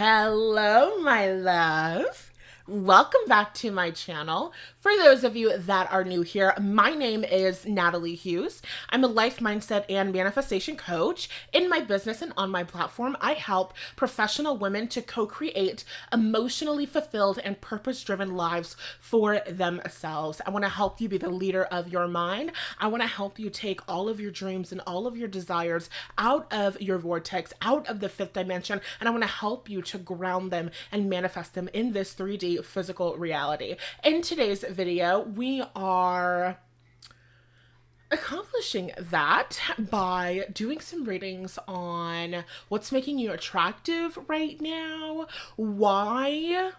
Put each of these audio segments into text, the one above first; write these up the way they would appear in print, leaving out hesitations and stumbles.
Hello, my love. Welcome back to my channel. For those of you that are new here, my name is Natalie Hughes. I'm a life mindset and manifestation coach. In my business and on my platform, I help professional women to co-create emotionally fulfilled and purpose-driven lives for themselves. I want to help you be the leader of your mind. I want to help you take all of your dreams and all of your desires out of your vortex, out of the fifth dimension, and I want to help you to ground them and manifest them in this 3D physical reality. In today's video, we are accomplishing that by doing some readings on what's making you attractive right now, why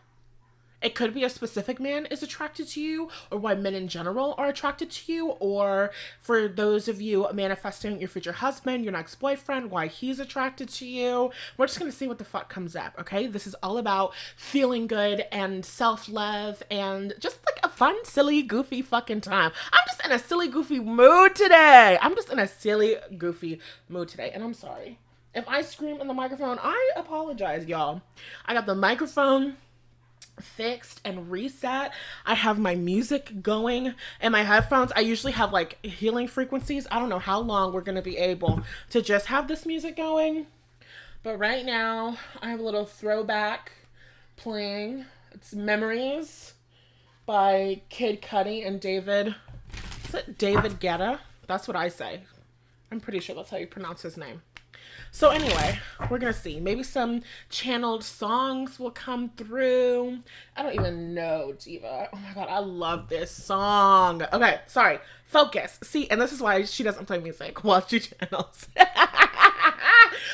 it could be a specific man is attracted to you, or why men in general are attracted to you, or for those of you manifesting your future husband, your next boyfriend, why he's attracted to you. We're just going to see what the fuck comes up, okay? This is all about feeling good and self-love and just like a fun, silly, goofy fucking time. I'm just in a silly, goofy mood today. And I'm sorry. If I scream in the microphone, I apologize, y'all. I got the microphone fixed and reset. I have my music going and my headphones. I usually have like healing frequencies. I don't know how long we're going to be able to just have this music going. But right now, I have a little throwback playing. It's Memories by Kid Cudi and David. Is it David Guetta? That's what I say. I'm pretty sure that's how you pronounce his name. So anyway, we're going to see. Maybe some channeled songs will come through. I don't even know, Diva. Oh my God, I love this song. Okay, sorry. Focus. See, and this is why she doesn't play music while she channels.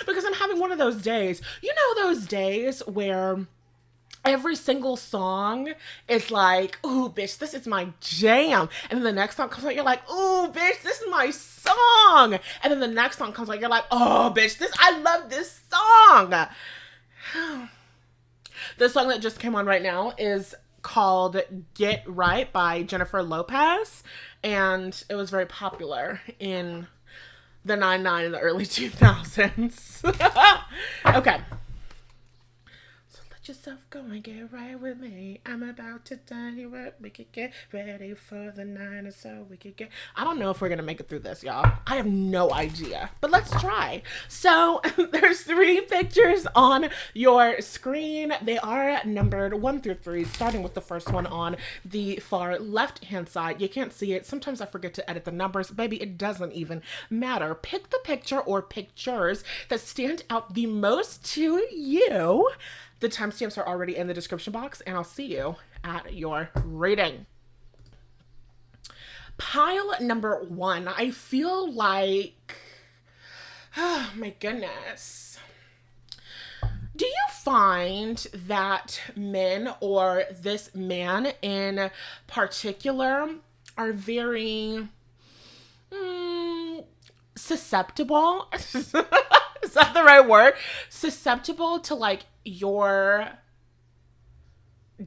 Because I'm having one of those days. You know those days where every single song is like, ooh, bitch, this is my jam. And then the next song comes out, you're like, ooh, bitch, this is my song. And then the next song comes out, you're like, oh, bitch, I love this song. The song that just came on right now is called Get Right by Jennifer Lopez. And it was very popular in the 99 in the early 2000s. Okay. Yourself go and get right with me. I'm about to tell you what we could get ready for the night, so we could get. I don't know if we're gonna make it through this, y'all. I have no idea, but let's try. So there's 3 pictures on your screen. They are numbered 1 through 3, starting with the first one on the far left-hand side. You can't see it. Sometimes I forget to edit the numbers. Baby, it doesn't even matter. Pick the picture or pictures that stand out the most to you. The timestamps are already in the description box, and I'll see you at your reading. Pile number 1. I feel like, oh my goodness. Do you find that men, or this man in particular, are very susceptible? Is that the right word? Susceptible to like your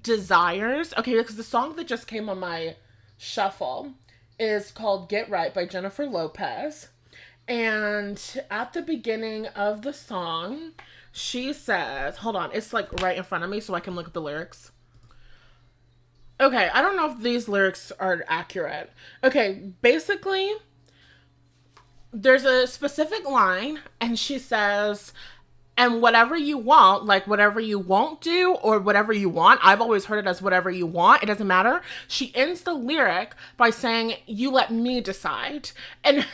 desires. Okay, because the song that just came on my shuffle is called Get Right by Jennifer Lopez. And at the beginning of the song, she says, hold on, it's like right in front of me so I can look at the lyrics. Okay, I don't know if these lyrics are accurate. Okay, basically, there's a specific line, and she says, and whatever you want, like whatever you won't do or whatever you want, I've always heard it as whatever you want, it doesn't matter. She ends the lyric by saying, you let me decide. And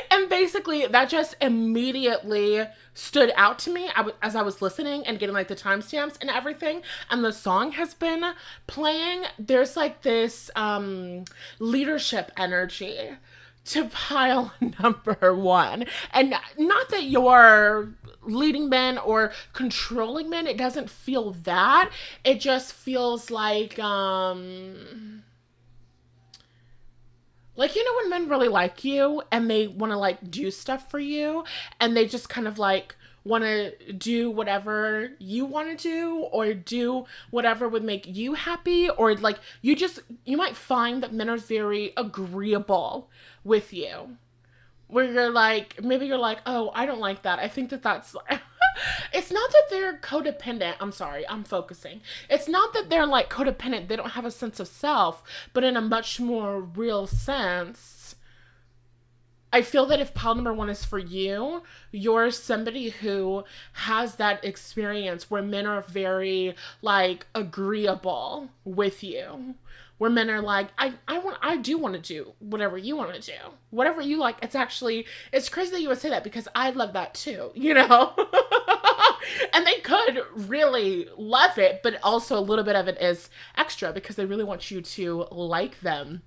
and basically that just immediately stood out to me as I was listening and getting like the timestamps and everything. And the song has been playing. There's like this leadership energy to pile number 1. And not that you're leading men or controlling men. It doesn't feel that. It just feels like, you know when men really like you and they want to like do stuff for you and they just kind of like want to do whatever you want to do or do whatever would make you happy, or like you might find that men are very agreeable with you, where you're like, maybe you're like, oh, I don't like that. I think that that's It's not that they're codependent. I'm sorry, I'm focusing. It's not that they're like codependent. They don't have a sense of self, but in a much more real sense, I feel that if pile number one is for you, you're somebody who has that experience where men are very like agreeable with you. Where men are like, I do want to do whatever you want to do. Whatever you like. It's crazy that you would say that because I love that too, you know? And they could really love it, but also a little bit of it is extra because they really want you to like them.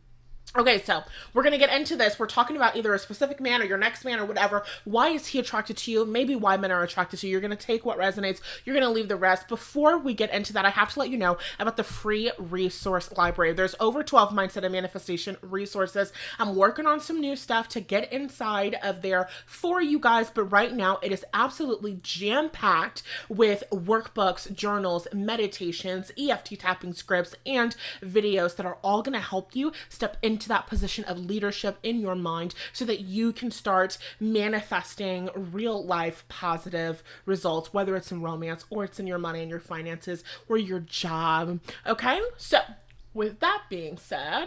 Okay, so we're going to get into this. We're talking about either a specific man or your next man or whatever. Why is he attracted to you? Maybe why men are attracted to you. You're going to take what resonates. You're going to leave the rest. Before we get into that, I have to let you know about the free resource library. There's over 12 mindset and manifestation resources. I'm working on some new stuff to get inside of there for you guys, but right now it is absolutely jam-packed with workbooks, journals, meditations, EFT tapping scripts, and videos that are all going to help you step into that position of leadership in your mind so that you can start manifesting real life positive results, whether it's in romance or it's in your money and your finances or your job. Okay, so with that being said,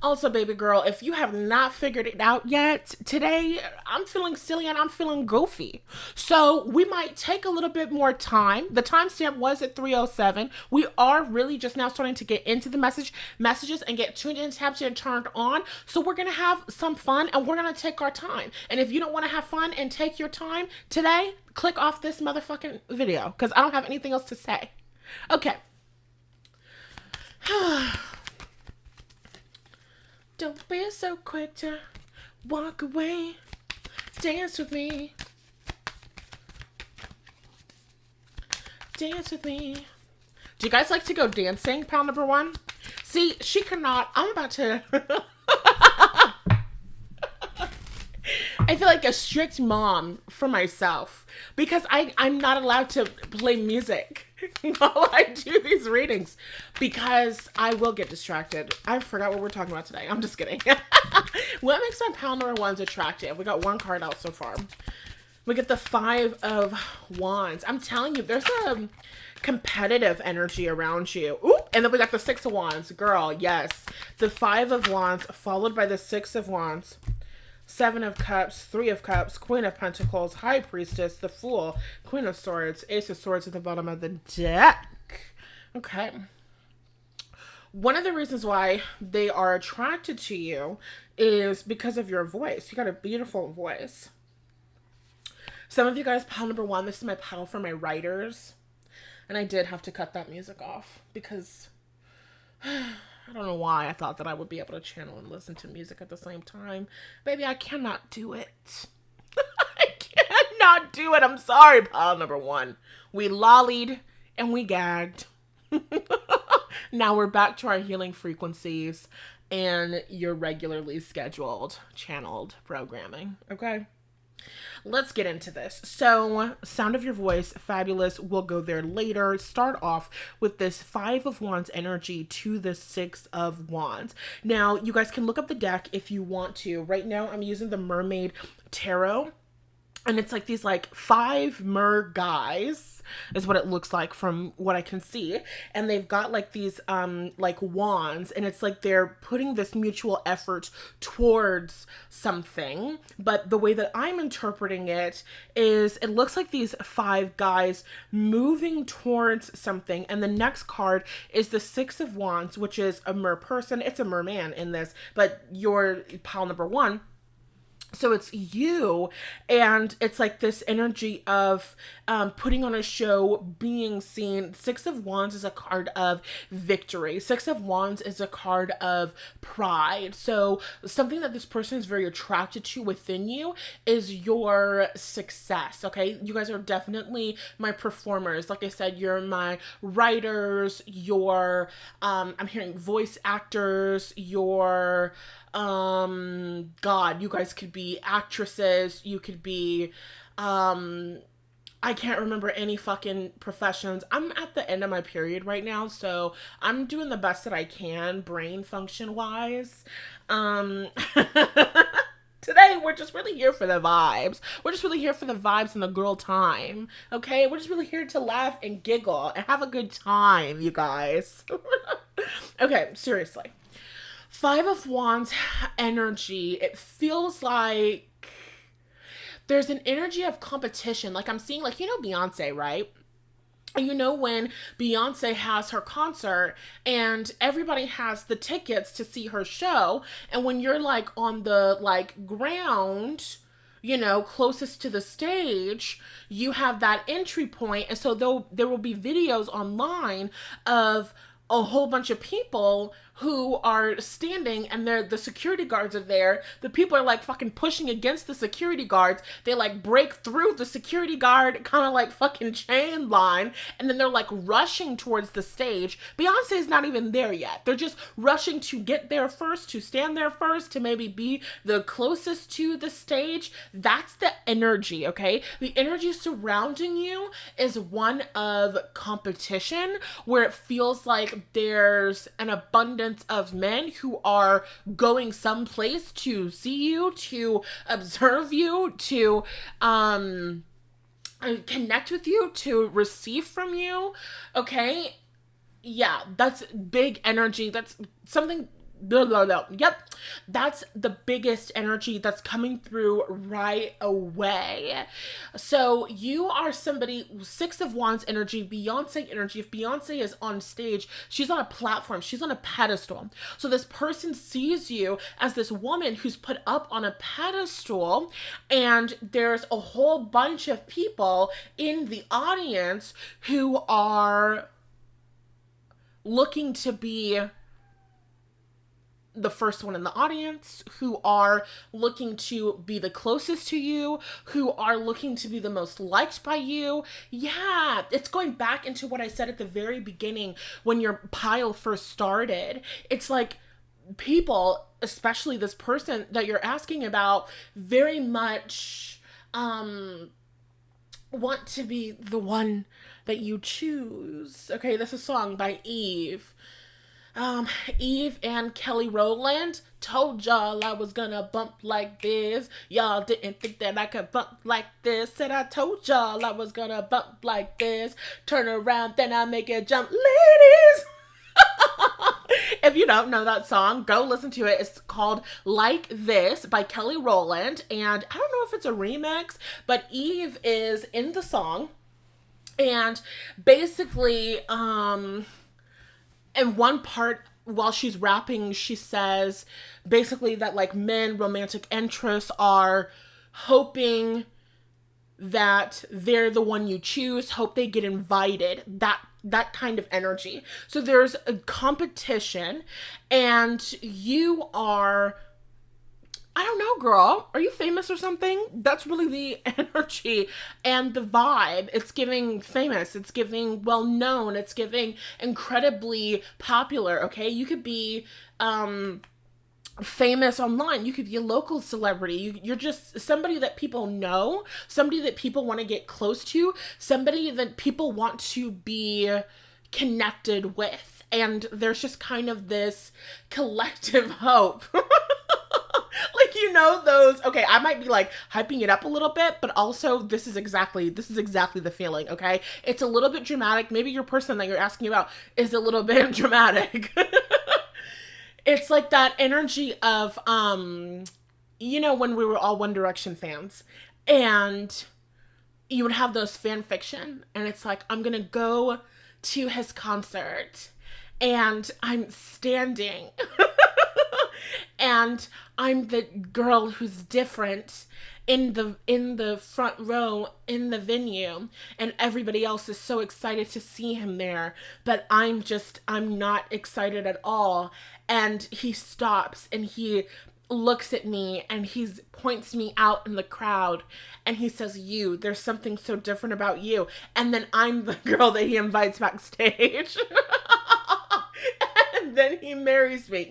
also, baby girl, if you have not figured it out yet, today I'm feeling silly and I'm feeling goofy. So we might take a little bit more time. The timestamp was at 3:07. We are really just now starting to get into the messages and get tuned in, tapped in, turned on. So we're going to have some fun and we're going to take our time. And if you don't want to have fun and take your time today, click off this motherfucking video because I don't have anything else to say. Okay. Don't be so quick to walk away. Dance with me. Dance with me. Do you guys like to go dancing, pal number one? See, she cannot. I'm about to... I feel like a strict mom for myself because I'm not allowed to play music while I do these readings because I will get distracted. I forgot what we're talking about today. I'm just kidding. What makes my pal number ones attractive? We got one card out so far. We get the 5 of Wands. I'm telling you, there's a competitive energy around you. Ooh, and then we got the 6 of Wands. Girl, yes. The 5 of Wands followed by the 6 of Wands. 7 of Cups, 3 of Cups, Queen of Pentacles, High Priestess, the Fool, Queen of Swords, Ace of Swords at the bottom of the deck. Okay. One of the reasons why they are attracted to you is because of your voice. You got a beautiful voice. Some of you guys, pile number one, this is my pile for my writers. And I did have to cut that music off because... I don't know why I thought that I would be able to channel and listen to music at the same time. Baby, I cannot do it. I cannot do it. I'm sorry, pile number one. We lollied and we gagged. Now we're back to our healing frequencies and your regularly scheduled channeled programming. Okay? Let's get into this. So, sound of your voice, fabulous. We'll go there later. Start off with this 5 of Wands energy to the 6 of Wands. Now, you guys can look up the deck if you want to. Right now, I'm using the Mermaid Tarot. And it's like these like 5 mer guys is what it looks like from what I can see. And they've got like these like wands, and it's like they're putting this mutual effort towards something. But the way that I'm interpreting it is it looks like these 5 guys moving towards something. And the next card is the 6 of Wands, which is a mer person. It's a merman in this, but you're pile number one. So it's you, and it's like this energy of putting on a show, being seen. 6 of Wands is a card of victory. 6 of Wands is a card of pride. So something that this person is very attracted to within you is your success, okay? You guys are definitely my performers. Like I said, you're my writers, you're, I'm hearing voice actors, you're... God, you guys could be actresses, you could be, I can't remember any fucking professions. I'm at the end of my period right now, so I'm doing the best that I can, brain function wise. Today, we're just really here for the vibes. We're just really here for the vibes and the girl time. Okay? We're just really here to laugh and giggle and have a good time, you guys. Okay, seriously. Five of Wands energy, it feels like there's an energy of competition. Like I'm seeing, like, Beyonce, right? And when Beyonce has her concert and everybody has the tickets to see her show, and when you're like on the like ground, closest to the stage, you have that entry point, and so there will be videos online of a whole bunch of people who are standing, and the security guards are there. The people are like fucking pushing against the security guards. They like break through the security guard kind of like fucking chain line, and then they're like rushing towards the stage. Beyonce is not even there yet. They're just rushing to get there first, to stand there first, to maybe be the closest to the stage. That's the energy, okay? The energy surrounding you is one of competition, where it feels like there's an abundance of men who are going someplace to see you, to observe you, to connect with you, to receive from you. Okay? Yeah, that's big energy. That's something. Blah, blah, blah. Yep. That's the biggest energy that's coming through right away. So you are somebody, Six of Wands energy, Beyonce energy. If Beyonce is on stage, she's on a platform, she's on a pedestal. So this person sees you as this woman who's put up on a pedestal, and there's a whole bunch of people in the audience who are looking to be the first one in the audience, who are looking to be the closest to you, who are looking to be the most liked by you. Yeah, it's going back into what I said at the very beginning when your pile first started. It's like people, especially this person that you're asking about, very much want to be the one that you choose. Okay, this is a song by Eve. Eve and Kelly Rowland. Told y'all I was gonna bump like this. Y'all didn't think that I could bump like this. Said I told y'all I was gonna bump like this. Turn around, then I make it jump. Ladies! If you don't know that song, go listen to it. It's called Like This by Kelly Rowland. And I don't know if it's a remix, but Eve is in the song. And basically, in one part, while she's rapping, she says basically that like men, romantic interests, are hoping that they're the one you choose, hope they get invited, that kind of energy. So there's a competition, and you are, I don't know, girl, are you famous or something? That's really the energy and the vibe. It's giving famous, it's giving well known, it's giving incredibly popular, okay? You could be famous online, you could be a local celebrity, you're just somebody that people know, somebody that people want to get close to, somebody that people want to be connected with. And there's just kind of this collective hope. Like, those, okay, I might be like hyping it up a little bit, but also this is exactly the feeling, okay? It's a little bit dramatic. Maybe your person that you're asking about is a little bit dramatic. It's like that energy of, when we were all One Direction fans, and you would have those fan fiction, and it's like, I'm gonna go to his concert, and I'm standing and I'm the girl who's different in the front row in the venue, and everybody else is so excited to see him there, but I'm not excited at all. And he stops and he looks at me and he points me out in the crowd, and he says, there's something so different about you. And then I'm the girl that he invites backstage. And then he marries me,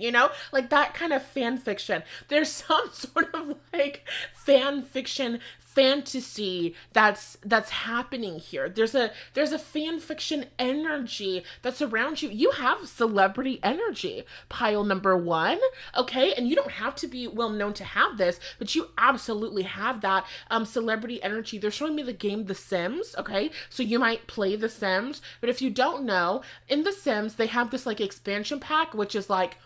like that kind of fan fiction. There's some sort of like fan fiction fantasy that's happening here. There's a fan fiction energy that's around you. You have celebrity energy, pile number one. Okay, and you don't have to be well known to have this, but you absolutely have that celebrity energy. They're showing me the game The Sims. Okay, so you might play The Sims, but if you don't know, in The Sims they have this like expansion pack, which is like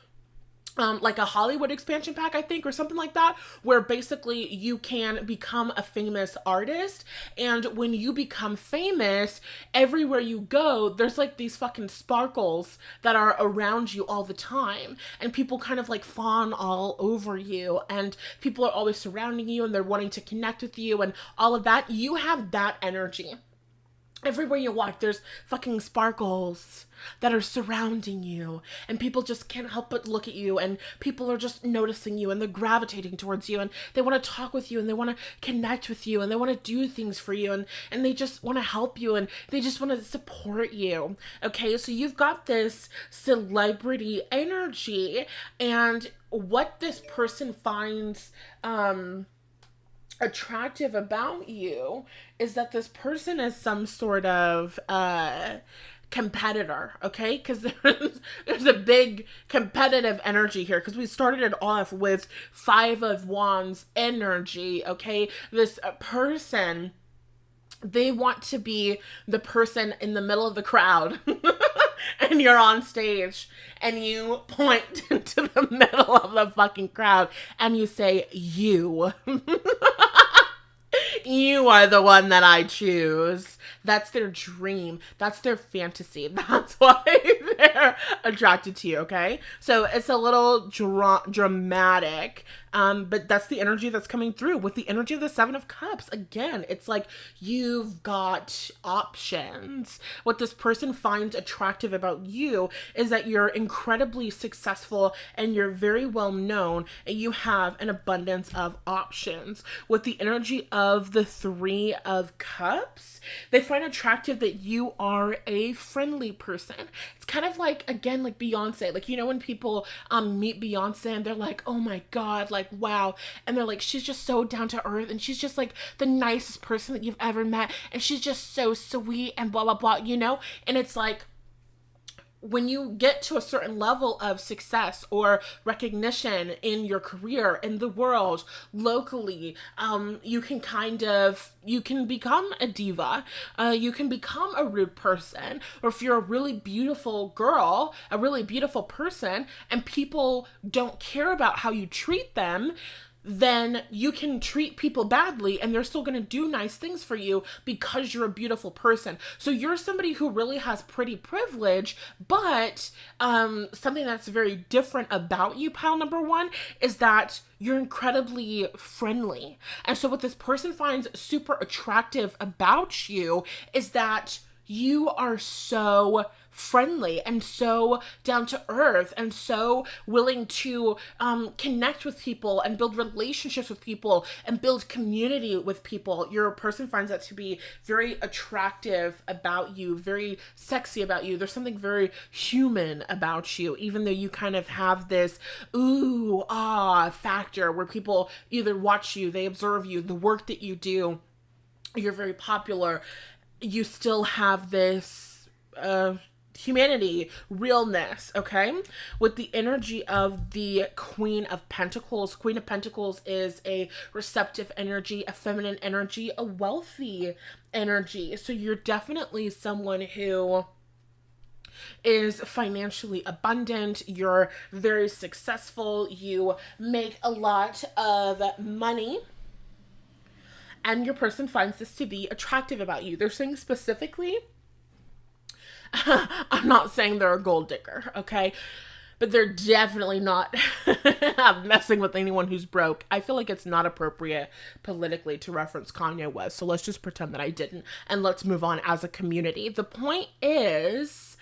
a Hollywood expansion pack, I think, or something like that, where basically you can become a famous artist. And when you become famous, everywhere you go, there's like these fucking sparkles that are around you all the time. And people kind of like fawn all over you. And people are always surrounding you and they're wanting to connect with you and all of that. You have that energy. Everywhere you walk, there's fucking sparkles that are surrounding you, and people just can't help but look at you, and people are just noticing you, and they're gravitating towards you, and they want to talk with you, and they want to connect with you, and they want to do things for you, and they just want to help you, and they just want to support you. Okay, so you've got this celebrity energy, and what this person finds attractive about you is that this person is some sort of competitor, okay? Because there's a big competitive energy here, because we started it off with Five of Wands energy, okay? This person, they want to be the person in the middle of the crowd. And you're on stage and you point into the middle of the fucking crowd and you say, you. You are the one that I choose. That's their dream. That's their fantasy. That's why they're attracted to you, okay? So it's a little dramatic, but that's the energy that's coming through. With the energy of the Seven of Cups, again, it's like you've got options. What this person finds attractive about you is that you're incredibly successful and you're very well known and you have an abundance of options. With the energy of the Three of Cups, they find attractive that you are a friendly person. It's kind of like, again, like Beyonce. Like, you know, when people meet Beyonce and they're like, oh my God, like, wow. And they're like, she's just so down to earth and she's just like the nicest person that you've ever met. And she's just so sweet and blah, blah, blah, you know? And it's like, when you get to a certain level of success or recognition in your career, in the world, locally, you can become a diva. You can become a rude person. Or if you're a really beautiful girl, a really beautiful person, and people don't care about how you treat them, then you can treat people badly and they're still going to do nice things for you because you're a beautiful person. So you're somebody who really has pretty privilege, but something that's very different about you, pile number one, is that you're incredibly friendly. And so what this person finds super attractive about you is that you are so friendly and so down to earth and so willing to connect with people and build relationships with people and build community with people. Your person finds that to be very attractive about you, very sexy about you. There's something very human about you, even though you kind of have this ooh, ah factor where people either watch you, they observe you, the work that you do, you're very popular. You still have this humanity, realness, okay? With the energy of the Queen of Pentacles. Queen of Pentacles is a receptive energy, a feminine energy, a wealthy energy. So you're definitely someone who is financially abundant, you're very successful, you make a lot of money, and your person finds this to be attractive about you. They're saying specifically, I'm not saying they're a gold digger, okay? But they're definitely not messing with anyone who's broke. I feel like it's not appropriate politically to reference Kanye West, so let's just pretend that I didn't, and let's move on as a community. The point is,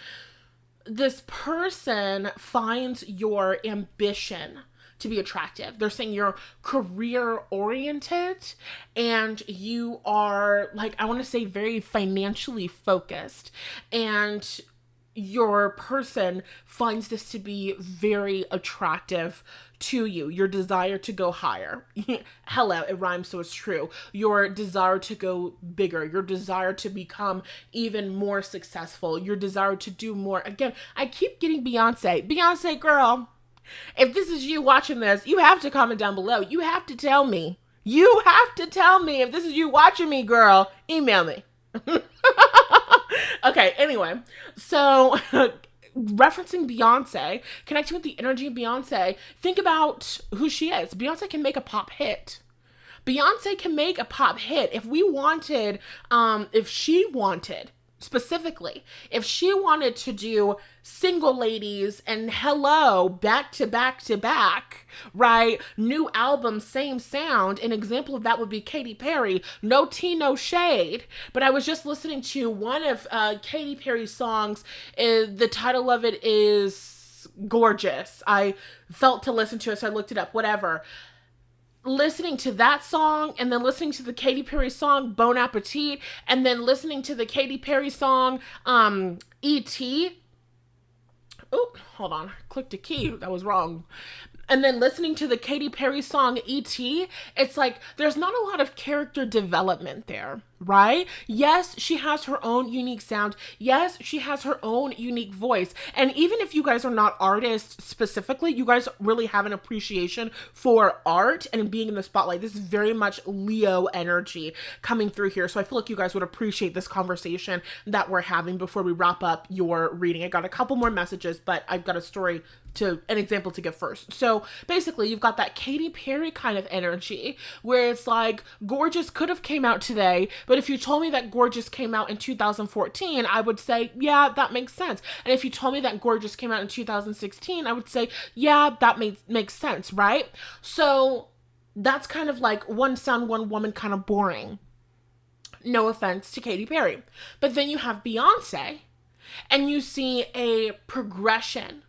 this person finds your ambition to be attractive. They're saying you're career oriented and you are, like, I want to say very financially focused. And your person finds this to be very attractive to you. Your desire to go higher. Hello, it rhymes, so it's true. Your desire to go bigger. Your desire to become even more successful. Your desire to do more. Again, I keep getting Beyonce. Beyonce, girl, if this is you watching this, you have to comment down below. You have to tell me. You have to tell me if this is you watching me, girl. Email me. Okay, anyway, so referencing Beyonce, connecting with the energy of Beyonce, think about who she is. Beyonce can make a pop hit. Beyonce can make a pop hit. If we wanted, if she wanted, specifically, if she wanted to do Single Ladies and Hello back to back to back, right? New album, same sound. An example of that would be Katy Perry. No tea, no shade. But I was just listening to one of Katy Perry's songs. The title of it is Gorgeous. I felt to listen to it, so I looked it up, whatever. Listening to that song and then listening to the Katy Perry song Bon Appetit and then listening to the Katy Perry song E.T. Oh, hold on. I clicked a key. That was wrong. And then listening to the Katy Perry song E.T., it's like there's not a lot of character development there, right? Yes, she has her own unique sound. Yes, she has her own unique voice. And even if you guys are not artists specifically, you guys really have an appreciation for art and being in the spotlight. This is very much Leo energy coming through here. So I feel like you guys would appreciate this conversation that we're having before we wrap up your reading. I got a couple more messages, but I've got a story an example to give first. So basically you've got that Katy Perry kind of energy where it's like Gorgeous could have came out today, but if you told me that Gorgeous came out in 2014, I would say, yeah, that makes sense. And if you told me that Gorgeous came out in 2016, I would say, yeah, that makes sense, right? So that's kind of like one sound, one woman, kind of boring. No offense to Katy Perry. But then you have Beyonce and you see a progression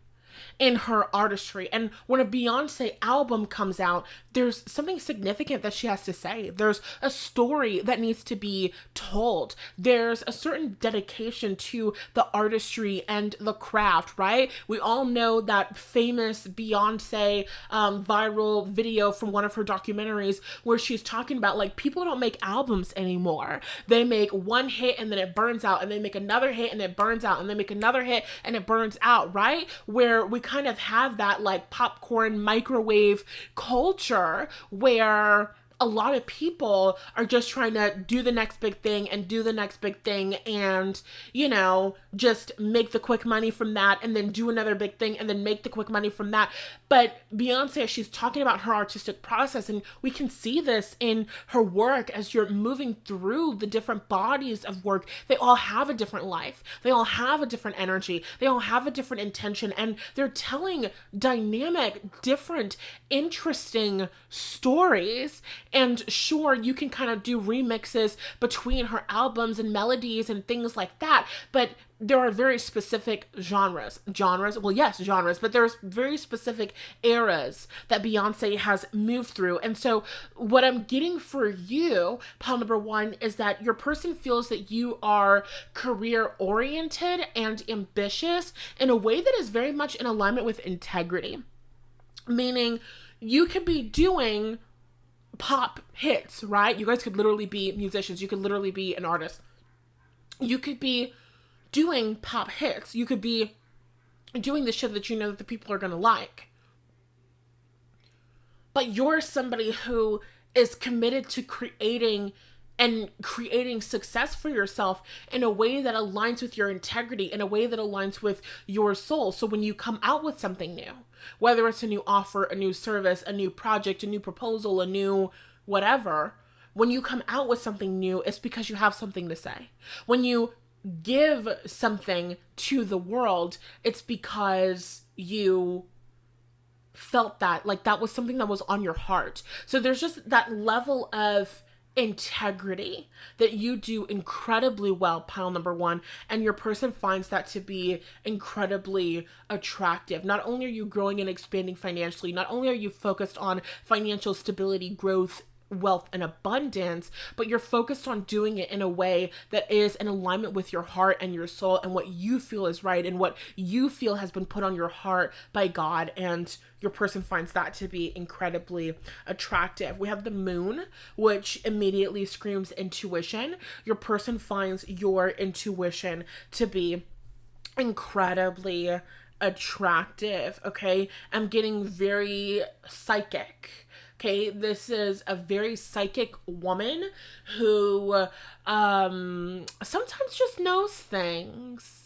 in her artistry. And when a Beyonce album comes out, there's something significant that she has to say. There's a story that needs to be told. There's a certain dedication to the artistry and the craft, right? We all know that famous Beyonce viral video from one of her documentaries where she's talking about like people don't make albums anymore. They make one hit and then it burns out, and they make another hit and it burns out, and they make another hit and it burns out, right? Where we kind of have that like popcorn microwave culture where a lot of people are just trying to do the next big thing and do the next big thing and, you know, just make the quick money from that and then do another big thing and then make the quick money from that. But Beyonce, she's talking about her artistic process, and we can see this in her work as you're moving through the different bodies of work. They all have a different life. They all have a different energy. They all have a different intention, and they're telling dynamic, different, interesting stories. And sure, you can kind of do remixes between her albums and melodies and things like that, but there are very specific genres, well, yes, genres, but there's very specific eras that Beyonce has moved through. And so what I'm getting for you, pile number one, is that your person feels that you are career oriented and ambitious in a way that is very much in alignment with integrity. Meaning you could be doing pop hits, right? You guys could literally be musicians. You could literally be an artist. You could be doing pop hits. You could be doing the shit that you know that the people are going to like. But you're somebody who is committed to creating success for yourself in a way that aligns with your integrity, in a way that aligns with your soul. So when you come out with something new, whether it's a new offer, a new service, a new project, a new proposal, a new whatever, when you come out with something new, it's because you have something to say. When you give something to the world, it's because you felt that, like that was something that was on your heart. So there's just that level of integrity that you do incredibly well, pile number one, and your person finds that to be incredibly attractive. Not only are you growing and expanding financially, not only are you focused on financial stability, growth, wealth and abundance, but you're focused on doing it in a way that is in alignment with your heart and your soul and what you feel is right and what you feel has been put on your heart by God, and your person finds that to be incredibly attractive. We have the moon, which immediately screams intuition. Your person finds your intuition to be incredibly attractive. Okay, I'm getting very psychic. Okay, this is a very psychic woman who sometimes just knows things.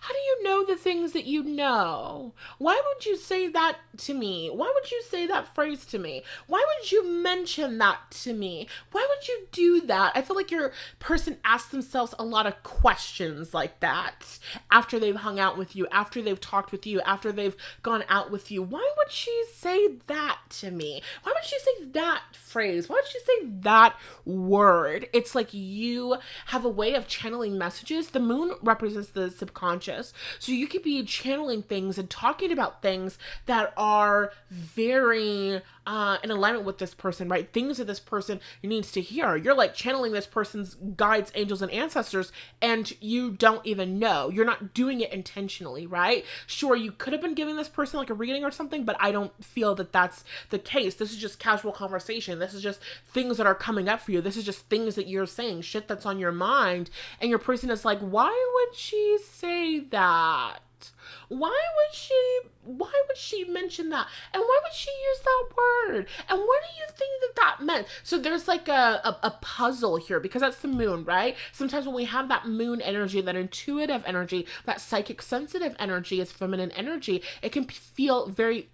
How do you know the things that you know? Why would you say that to me? Why would you say that phrase to me? Why would you mention that to me? Why would you do that? I feel like your person asks themselves a lot of questions like that after they've hung out with you, after they've talked with you, after they've gone out with you. Why would she say that to me? Why would she say that phrase? Why would she say that word? It's like you have a way of channeling messages. The moon represents the subconscious. So you could be channeling things and talking about things that are very in alignment with this person, right? Things that this person needs to hear. You're like channeling this person's guides, angels, and ancestors, and you don't even know. You're not doing it intentionally, right? Sure, you could have been giving this person like a reading or something, but I don't feel that that's the case. This is just casual conversation. This is just things that are coming up for you. This is just things that you're saying, shit that's on your mind, and your person is like, why would she say that? Why would she mention that? And why would she use that word? And what do you think that meant? So there's like a puzzle here, because that's the moon, right? Sometimes when we have that moon energy, that intuitive energy, that psychic sensitive energy is feminine energy, it can feel very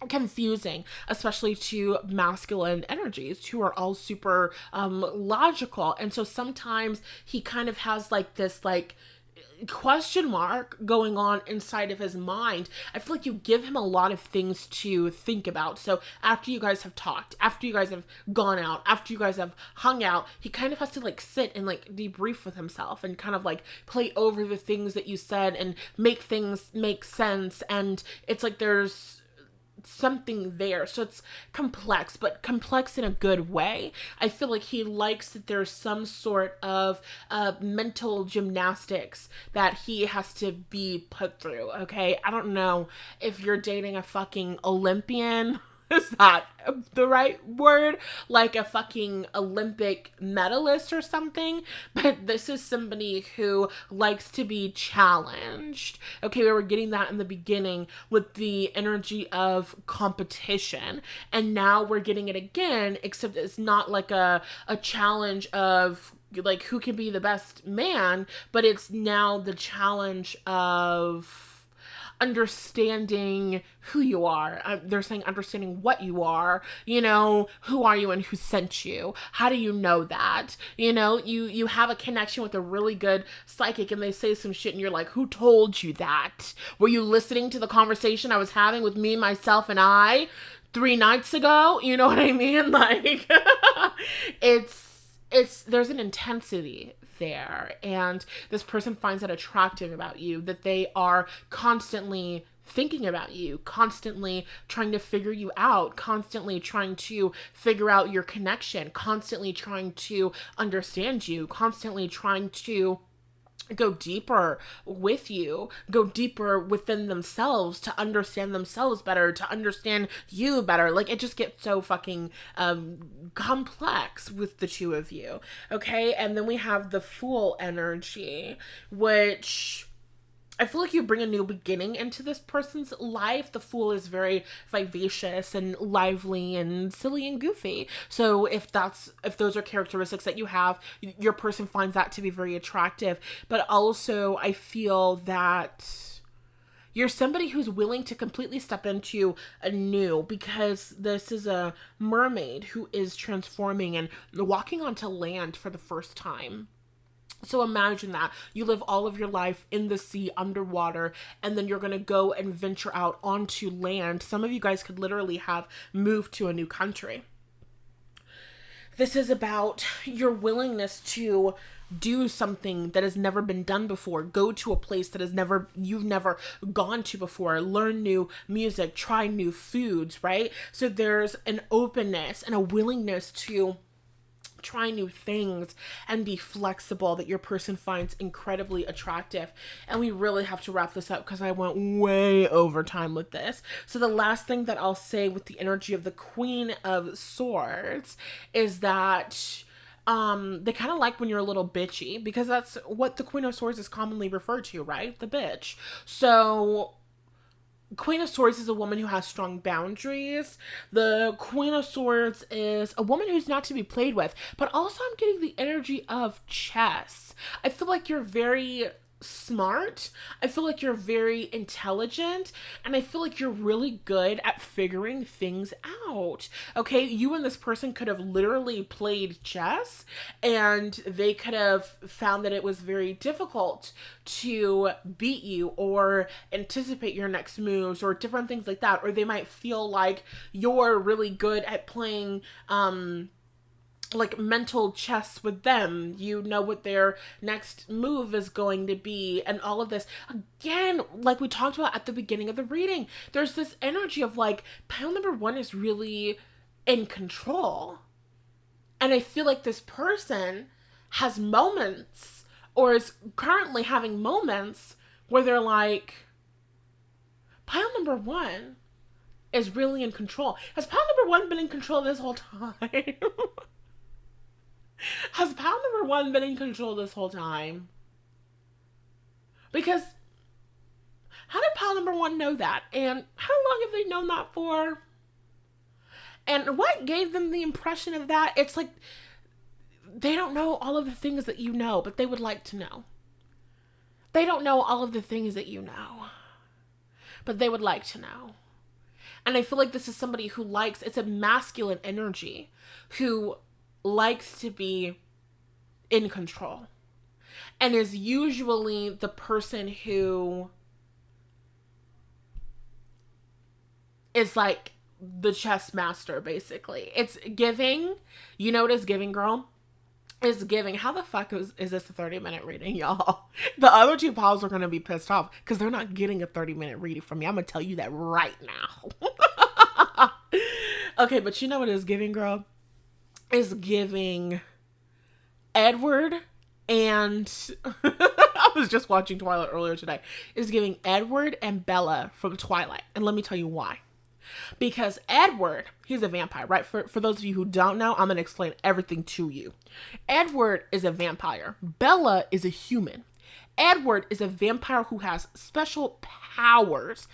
confusing, especially to masculine energies who are all super logical. And so sometimes he kind of has like this like question mark going on inside of his mind. I feel like you give him a lot of things to think about. So after you guys have talked, after you guys have gone out, after you guys have hung out, he kind of has to like sit and like debrief with himself and kind of like play over the things that you said and make things make sense. And it's like there's something there. So it's complex, but complex in a good way. I feel like he likes that there's some sort of mental gymnastics that he has to be put through. Okay, I don't know if you're dating a fucking Olympian. Is that the right word? Like a fucking Olympic medalist or something? But this is somebody who likes to be challenged. Okay, we were getting that in the beginning with the energy of competition. And now we're getting it again, except it's not like a challenge of like who can be the best man, but it's now the challenge of understanding who you are. They're saying understanding what you are. You know, who are you and who sent you? How do you know that? You know, you have a connection with a really good psychic and they say some shit and you're like, who told you that? Were you listening to the conversation I was having with me, myself, and I 3 nights ago? You know what I mean? Like, it's there's an intensity there, and this person finds that attractive about you, that they are constantly thinking about you, constantly trying to figure you out, constantly trying to figure out your connection, constantly trying to understand you, constantly trying to go deeper with you, go deeper within themselves to understand themselves better, to understand you better. Like, it just gets so fucking complex with the two of you. Okay, and then we have the Fool energy, which I feel like you bring a new beginning into this person's life. The Fool is very vivacious and lively and silly and goofy. So if those are characteristics that you have, your person finds that to be very attractive. But also I feel that you're somebody who's willing to completely step into a new, because this is a mermaid who is transforming and walking onto land for the first time. So imagine that. You live all of your life in the sea, underwater, and then you're going to go and venture out onto land. Some of you guys could literally have moved to a new country. This is about your willingness to do something that has never been done before, go to a place that you've never gone to before, learn new music, try new foods, right? So there's an openness and a willingness to try new things and be flexible that your person finds incredibly attractive. And we really have to wrap this up because I went way over time with this. So the last thing that I'll say with the energy of the Queen of Swords is that they kind of like when you're a little bitchy, because that's what the Queen of Swords is commonly referred to, right? The bitch. So Queen of Swords is a woman who has strong boundaries. The Queen of Swords is a woman who's not to be played with, but also I'm getting the energy of chess. I feel like you're very smart. I feel like you're very intelligent, and I feel like you're really good at figuring things out. Okay, you and this person could have literally played chess, and they could have found that it was very difficult to beat you or anticipate your next moves or different things like that. Or they might feel like you're really good at playing like mental chess with them. You know what their next move is going to be, and all of this. Again, like we talked about at the beginning of the reading, there's this energy of like, pile number one is really in control. And I feel like this person has moments, or is currently having moments, where they're like, pile number one is really in control. Has pile number one been in control this whole time? Has pile number one been in control this whole time? Because how did pile number one know that? And how long have they known that for? And what gave them the impression of that? It's like they don't know all of the things that you know, but they would like to know. They don't know all of the things that you know, but they would like to know. And I feel like this is somebody who likes, it's a masculine energy, who likes to be in control, and is usually the person who is like the chess master, basically. It's giving, you know what is giving, girl? Is giving. How the fuck is this a 30-minute reading, y'all? The other two pals are gonna be pissed off because they're not getting a 30-minute reading from me. I'm gonna tell you that right now. Okay, but you know what is giving, girl? Is giving Edward and I was just watching Twilight earlier today. Is giving Edward and Bella from Twilight. And let me tell you why. Because Edward, he's a vampire, right? For those of you who don't know, I'm going to explain everything to you. Edward is a vampire. Bella is a human. Edward is a vampire who has special powers.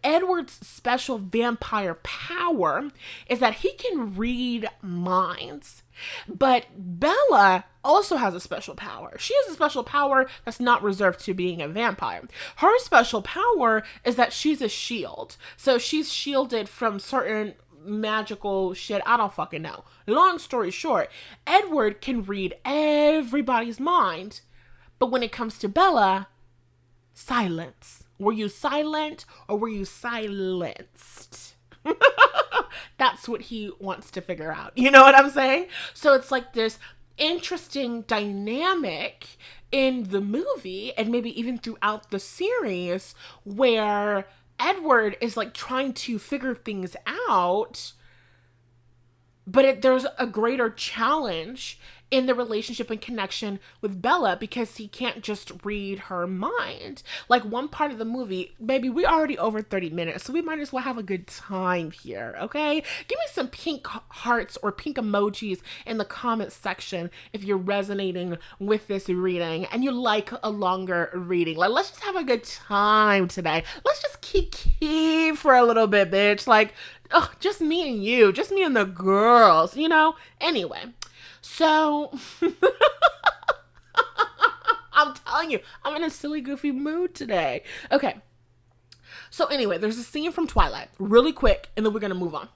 Edward's special vampire power is that he can read minds. But Bella also has a special power. She has a special power that's not reserved to being a vampire. Her special power is that she's a shield. So she's shielded from certain magical shit. I don't fucking know. Long story short, Edward can read everybody's mind. But when it comes to Bella, silence. Were you silent or were you silenced? That's what he wants to figure out. You know what I'm saying? So it's like this interesting dynamic in the movie, and maybe even throughout the series, where Edward is like trying to figure things out, but there's a greater challenge in the relationship and connection with Bella because he can't just read her mind. Like one part of the movie, baby, we already over 30 minutes, so we might as well have a good time here, okay? Give me some pink hearts or pink emojis in the comments section if you're resonating with this reading and you like a longer reading. Like, let's just have a good time today. Let's just keep for a little bit, bitch. Like, oh, just me and you, just me and the girls, you know? Anyway. So, I'm telling you, I'm in a silly, goofy mood today. Okay. So anyway, there's a scene from Twilight, really quick, and then we're going to move on.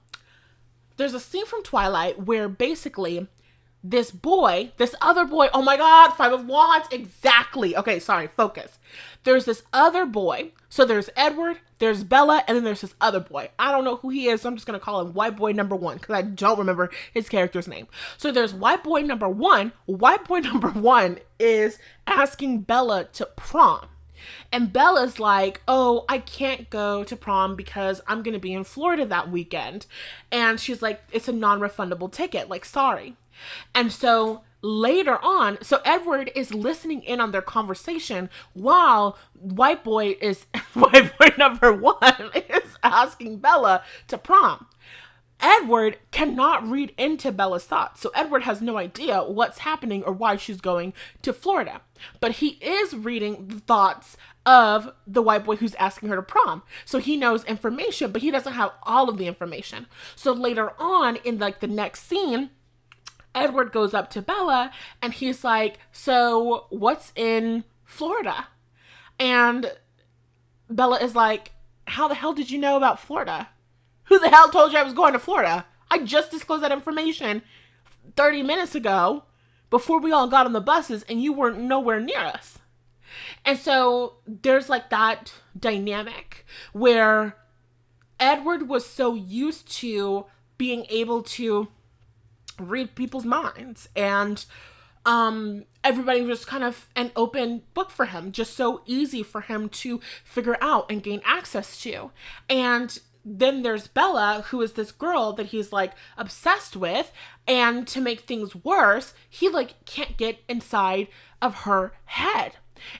There's a scene from Twilight where basically this boy, this other boy, oh my God, Five of Wands, exactly. Okay, sorry, focus. There's this other boy. So there's Edward, there's Bella, and then there's this other boy. I don't know who he is, so I'm just going to call him White Boy number 1 because I don't remember his character's name. So there's White Boy number 1. White Boy number 1 is asking Bella to prom. And Bella's like, oh, I can't go to prom because I'm going to be in Florida that weekend. And she's like, it's a non-refundable ticket. Like, sorry. And so later on, so Edward is listening in on their conversation while White Boy number 1 is asking Bella to prom. Edward cannot read into Bella's thoughts. So Edward has no idea what's happening or why she's going to Florida. But he is reading the thoughts of the white boy who's asking her to prom. So he knows information, but he doesn't have all of the information. So later on in like the next scene, Edward goes up to Bella and he's like, so what's in Florida? And Bella is like, how the hell did you know about Florida? Who the hell told you I was going to Florida? I just disclosed that information 30 minutes ago before we all got on the buses and you weren't nowhere near us. And so there's like that dynamic where Edward was so used to being able to read people's minds and everybody was kind of an open book for him, just so easy for him to figure out and gain access to. And then there's Bella, who is this girl that he's like obsessed with. And to make things worse, he like can't get inside of her head.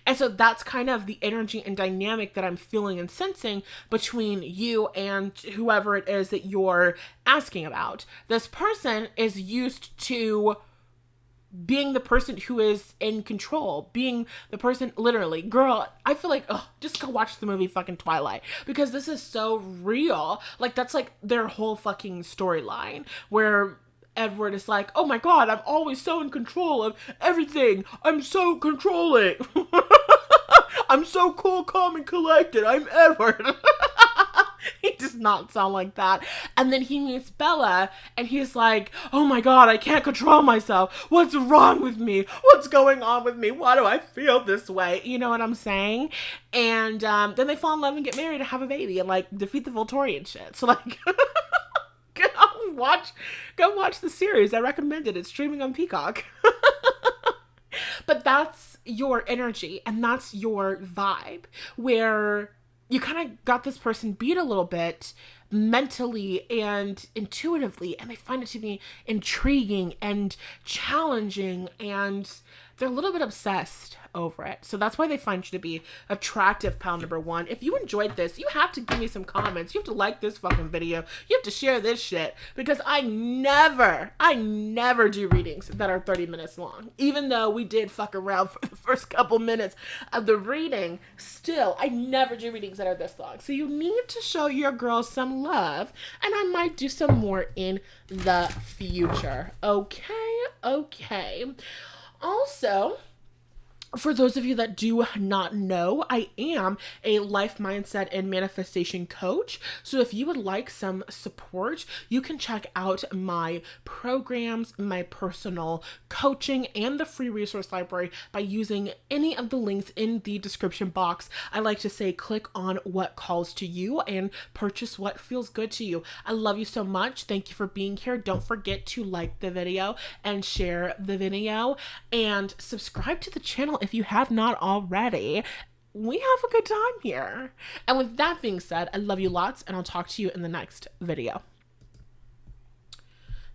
And so that's kind of the energy and dynamic that I'm feeling and sensing between you and whoever it is that you're asking about. This person is used to being the person who is in control, being the person, literally, girl, I feel like, just go watch the movie fucking Twilight, because this is so real. Like, that's like their whole fucking storyline, where Edward is like, oh my God, I'm always so in control of everything. I'm so controlling. I'm so cool, calm, and collected. I'm Edward. He does not sound like that. And then he meets Bella and he's like, oh my God, I can't control myself. What's wrong with me? What's going on with me? Why do I feel this way? You know what I'm saying? And then they fall in love and get married and have a baby and like defeat the Volturian shit. So like, go watch the series. I recommend it. It's streaming on Peacock. But that's your energy and that's your vibe, where you kind of got this person beat a little bit mentally and intuitively, and they find it to be intriguing and challenging, and they're a little bit obsessed over it. So that's why they find you to be attractive, pal number 1. If you enjoyed this, you have to give me some comments. You have to like this fucking video. You have to share this shit, because I never do readings that are 30 minutes long. Even though we did fuck around for the first couple minutes of the reading, still, I never do readings that are this long. So you need to show your girl some love, and I might do some more in the future. Okay. Also, for those of you that do not know, I am a life mindset and manifestation coach. So if you would like some support, you can check out my programs, my personal coaching, and the free resource library by using any of the links in the description box. I like to say, click on what calls to you and purchase what feels good to you. I love you so much. Thank you for being here. Don't forget to like the video and share the video and subscribe to the channel if you have not already. We have a good time here. And with that being said, I love you lots, and I'll talk to you in the next video.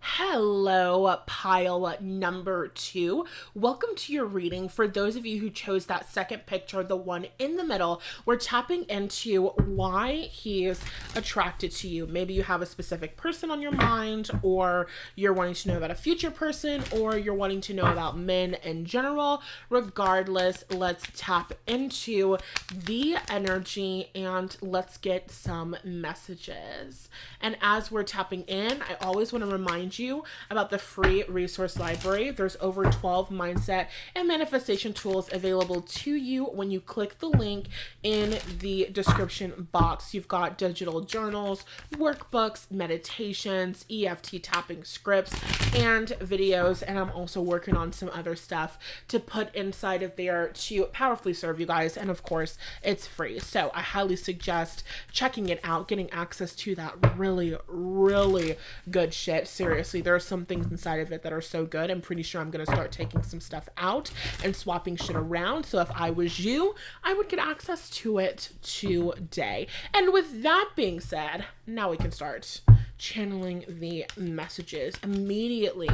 Hello, pile number 2. Welcome to your reading. For those of you who chose that second picture, the one in the middle, we're tapping into why he's attracted to you. Maybe you have a specific person on your mind, or you're wanting to know about a future person, or you're wanting to know about men in general. Regardless, let's tap into the energy and let's get some messages. And as we're tapping in, I always want to remind remind you about the free resource library. There's over 12 mindset and manifestation tools available to you when you click the link in the description box. You've got digital journals, workbooks, meditations, EFT tapping scripts, and videos. And I'm also working on some other stuff to put inside of there to powerfully serve you guys. And of course, it's free. So I highly suggest checking it out, getting access to that really, really good shit. Seriously, there are some things inside of it that are so good. I'm pretty sure I'm going to start taking some stuff out and swapping shit around. So if I was you, I would get access to it today. And with that being said, now we can start channeling the messages. Immediately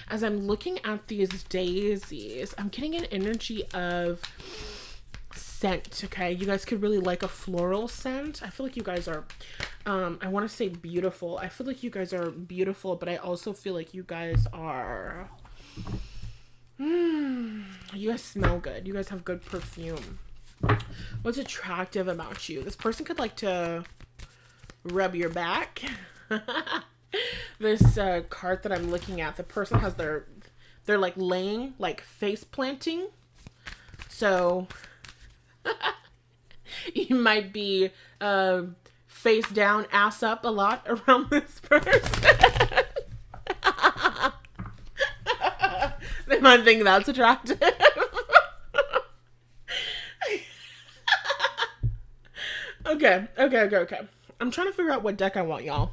as I'm looking at these daisies, I'm getting an energy of scent. Okay, you guys could really like a floral scent. I feel like you guys are I want to say beautiful. I feel like you guys are beautiful, but I also feel like you guys are you guys smell good. You guys have good perfume. What's attractive about you? This person could like to rub your back. This card that I'm looking at, the person has they're like laying, like face planting. So you might be face down, ass up a lot around this person. They might think that's attractive. Okay. I'm trying to figure out what deck I want, y'all.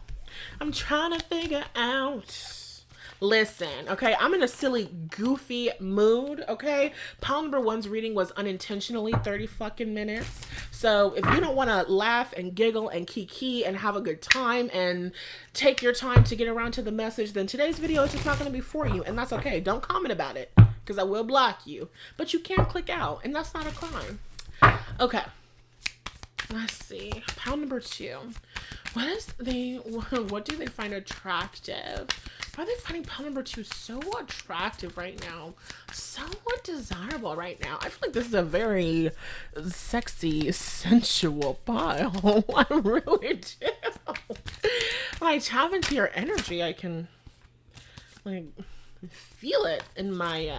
I'm trying to figure out. Listen, okay, I'm in a silly, goofy mood, okay? Pile number one's reading was unintentionally 30 fucking minutes. So if you don't want to laugh and giggle and kiki and have a good time and take your time to get around to the message, then today's video is just not going to be for you. And that's okay. Don't comment about it because I will block you. But you can click out and that's not a crime. Okay. Let's see. Pile number two. What do they find attractive? Why are they finding pile number two so attractive right now? Somewhat desirable right now. I feel like this is a very sexy, sensual pile. I really do. When I tap into your energy, I can like feel it in my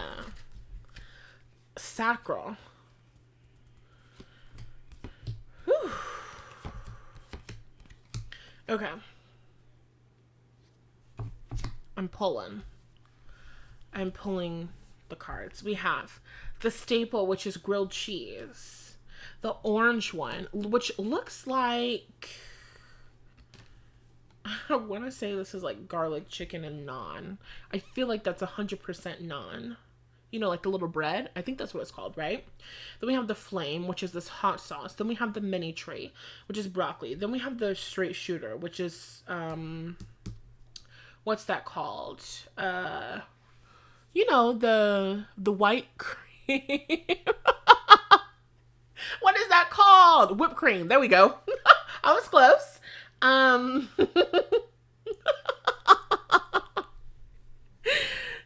sacral. Whew. Okay. I'm pulling the cards. We have the staple, which is grilled cheese. The orange one, which looks like, I want to say this is like garlic chicken and naan. I feel like that's 100% naan. You know, like the little bread. I think that's what it's called, right? Then we have the flame, which is this hot sauce. Then we have the mini tree, which is broccoli. Then we have the straight shooter, which is, what's that called? You know, the white cream. What is that called? Whipped cream. There we go. I was close.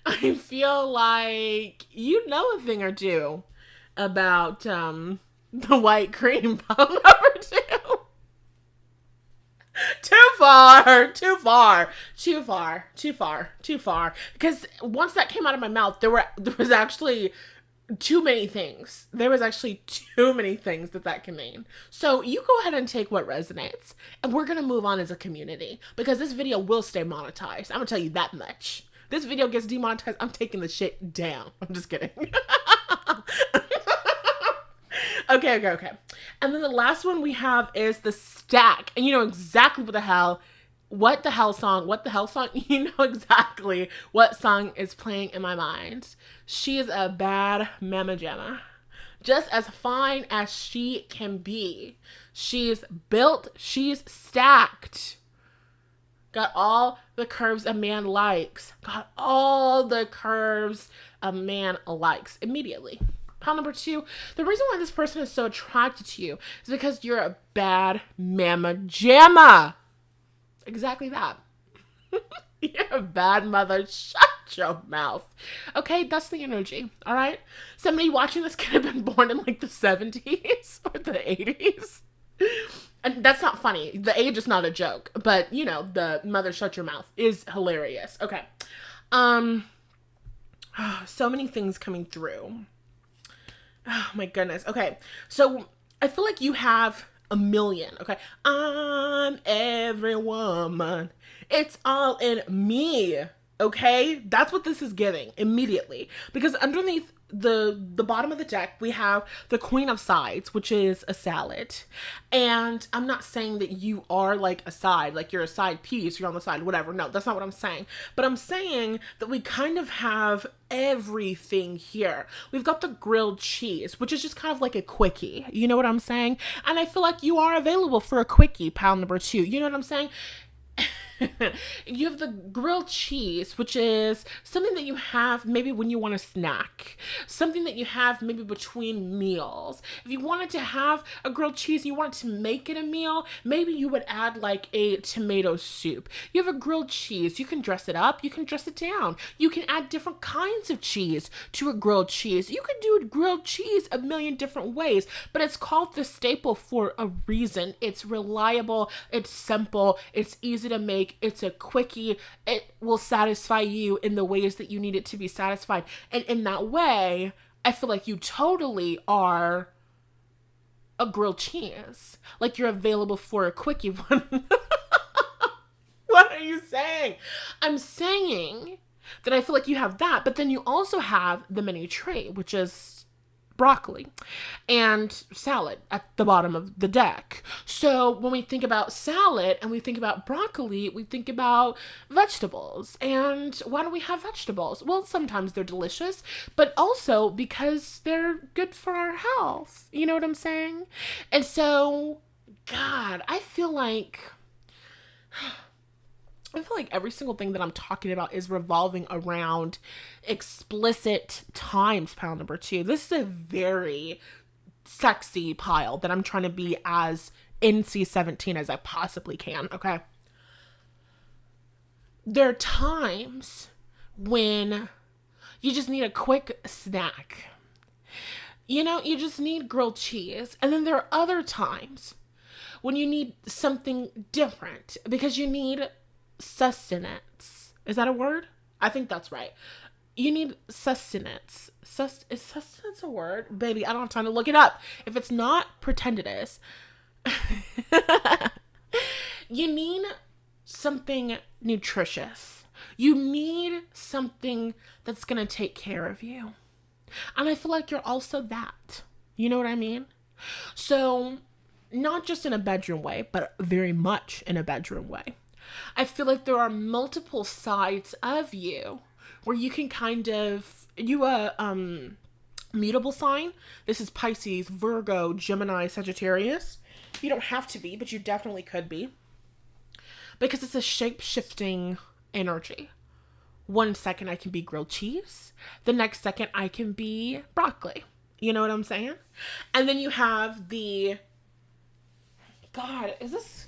I feel like you know a thing or two about the white cream pile number two. Too far. Because once that came out of my mouth, there was actually too many things. There was actually too many things that can mean. So you go ahead and take what resonates. And we're going to move on as a community. Because this video will stay monetized. I'm going to tell you that much. This video gets demonetized, I'm taking the shit down. I'm just kidding. Okay. And then the last one we have is the stack. And you know exactly what the hell song. You know exactly what song is playing in my mind. She is a bad mama jamma. Just as fine as she can be. She's built, she's stacked. Got all the curves a man likes. Immediately. Pile number two, the reason why this person is so attracted to you is because you're a bad mama jamma. Exactly that. You're a bad mother. Shut your mouth. Okay, that's the energy. All right? Somebody watching this could have been born in like the 70s or the 80s. And that's not funny. The age is not a joke, but you know, the mother shut your mouth is hilarious. Okay. Um, so many things coming through. Oh my goodness. Okay. So I feel like you have a million. Okay. I'm every woman. It's all in me. Okay. That's what this is giving immediately. Because underneath the bottom of the deck, we have the Queen of Sides, which is a salad. And I'm not saying that you are like a side, like you're a side piece, you're on the side, whatever. No, that's not what I'm saying. But I'm saying that we kind of have everything here. We've got the grilled cheese, which is just kind of like a quickie. You know what I'm saying? And I feel like you are available for a quickie, pound number 2. You know what I'm saying? You have the grilled cheese, which is something that you have maybe when you want a snack, something that you have maybe between meals. If you wanted to have a grilled cheese, you wanted to make it a meal, maybe you would add like a tomato soup. You have a grilled cheese, you can dress it up, you can dress it down, you can add different kinds of cheese to a grilled cheese. You can do a grilled cheese a million different ways, but it's called the staple for a reason. It's reliable, it's simple, it's easy to make, it's a quickie, it will satisfy you in the ways that you need it to be satisfied. And in that way, I feel like you totally are a grilled cheese. Like you're available for a quickie one. What are you saying? I'm saying that I feel like you have that, but then you also have the mini tray, which is broccoli and salad at the bottom of the deck. So when we think about salad and we think about broccoli, we think about vegetables. And why do we have vegetables? Well, sometimes they're delicious, but also because they're good for our health. You know what I'm saying? And so, God, I feel like every single thing that I'm talking about is revolving around explicit times, pound number 2. This is a very sexy pile that I'm trying to be as NC-17 as I possibly can, okay? There are times when you just need a quick snack. You know, you just need grilled cheese. And then there are other times when you need something different because you need sustenance. Is that a word? I think that's right. You need sustenance. Is sustenance a word? Baby, I don't have time to look it up. If it's not, pretend it is. You need something nutritious. You need something that's going to take care of you. And I feel like you're also that. You know what I mean? So, not just in a bedroom way, but very much in a bedroom way. I feel like there are multiple sides of you where you can kind of, mutable sign. This is Pisces, Virgo, Gemini, Sagittarius. You don't have to be, but you definitely could be. Because it's a shape-shifting energy. 1 second I can be grilled cheese. The next second I can be broccoli. You know what I'm saying? And then you have the, God, is this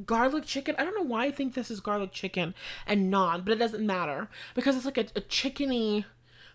garlic chicken? I don't know why I think this is garlic chicken and naan, but it doesn't matter because it's like a chickeny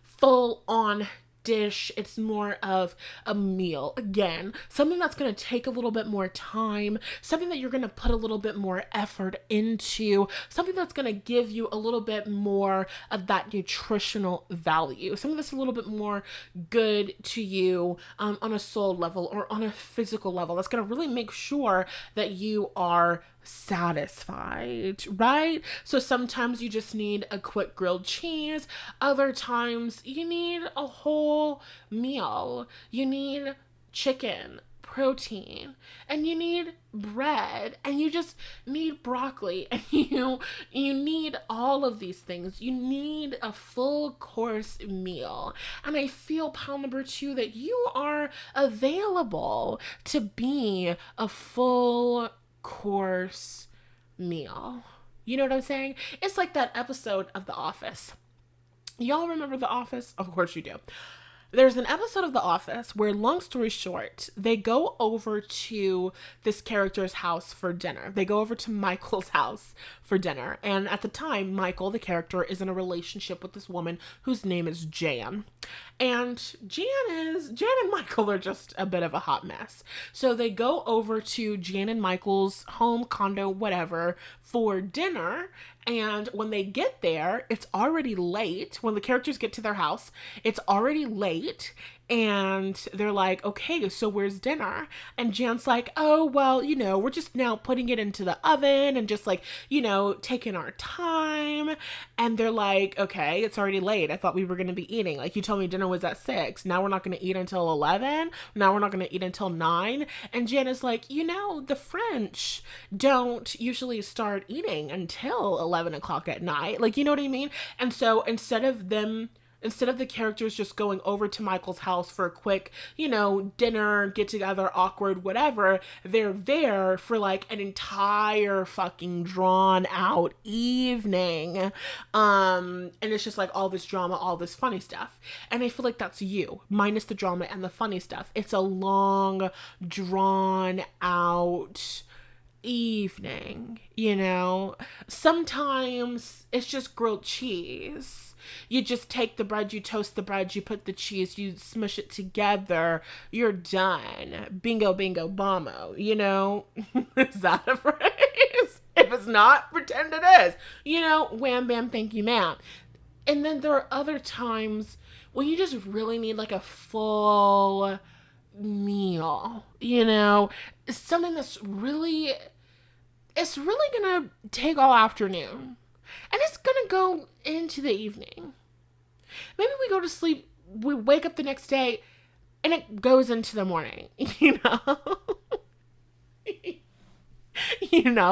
full on dish. It's more of a meal. Again, something that's going to take a little bit more time, something that you're going to put a little bit more effort into, something that's going to give you a little bit more of that nutritional value, something that's a little bit more good to you on a soul level or on a physical level. That's going to really make sure that you are satisfied, right? So sometimes you just need a quick grilled cheese. Other times you need a whole meal. You need chicken, protein, and you need bread, and you just need broccoli, and you need all of these things. You need a full course meal. And I feel, pound number 2, that you are available to be a full course meal. You know what I'm saying? It's like that episode of The Office. Y'all remember The Office? Of course you do. There's an episode of The Office where, long story short, they go over to this character's house for dinner. They go over to Michael's house for dinner. And at the time, Michael, the character, is in a relationship with this woman whose name is Jan. And Jan and Michael are just a bit of a hot mess. So they go over to Jan and Michael's home, condo, whatever, for dinner. And when they get there, it's already late. When the characters get to their house, it's already late. And they're like, okay, so where's dinner? And Jan's like, oh, well, we're just now putting it into the oven and just like, taking our time. And they're like, okay, it's already late. I thought we were going to be eating. Like, you told me dinner was at 6. Now we're not going to eat until 11. Now we're not going to eat until 9. And Jan is like, the French don't usually start eating until 11 o'clock at night. Like, you know what I mean? And so instead of the characters just going over to Michael's house for a quick, dinner, get together, awkward, whatever, they're there for like an entire fucking drawn out evening. And it's just like all this drama, all this funny stuff. And I feel like that's you, minus the drama and the funny stuff. It's a long, drawn out evening, Sometimes it's just grilled cheese. You just take the bread, you toast the bread, you put the cheese, you smush it together, you're done. Bingo, bingo, bombo, Is that a phrase? If it's not, pretend it is. Wham, bam, thank you, ma'am. And then there are other times when you just really need like a full meal, something that's really, it's really gonna take all afternoon. And it's gonna go into the evening. Maybe we go to sleep, we wake up the next day, and it goes into the morning,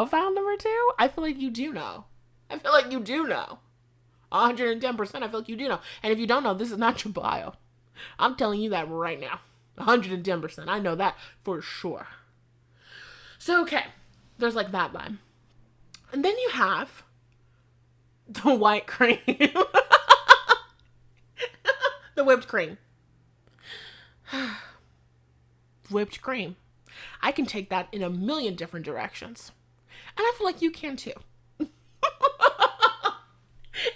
File number 2? I feel like you do know. 110%, I feel like you do know. And if you don't know, this is not your bio. I'm telling you that right now. 110%. I know that for sure. So, okay. There's like that vibe. And then you have the white cream. The whipped cream. Whipped cream. I can take that in a million different directions. And I feel like you can too.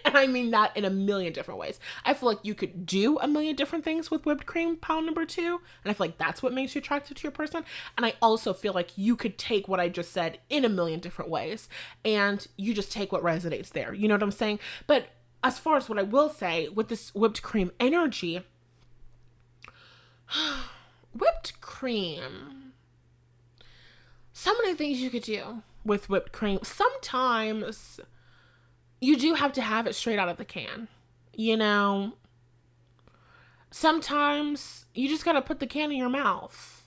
And I mean that in a million different ways. I feel like you could do a million different things with whipped cream, pound number 2. And I feel like that's what makes you attracted to your person. And I also feel like you could take what I just said in a million different ways. And you just take what resonates there. You know what I'm saying? But as far as what I will say with this whipped cream energy, whipped cream, so many things you could do with whipped cream. Sometimes you do have to have it straight out of the can. Sometimes you just gotta put the can in your mouth.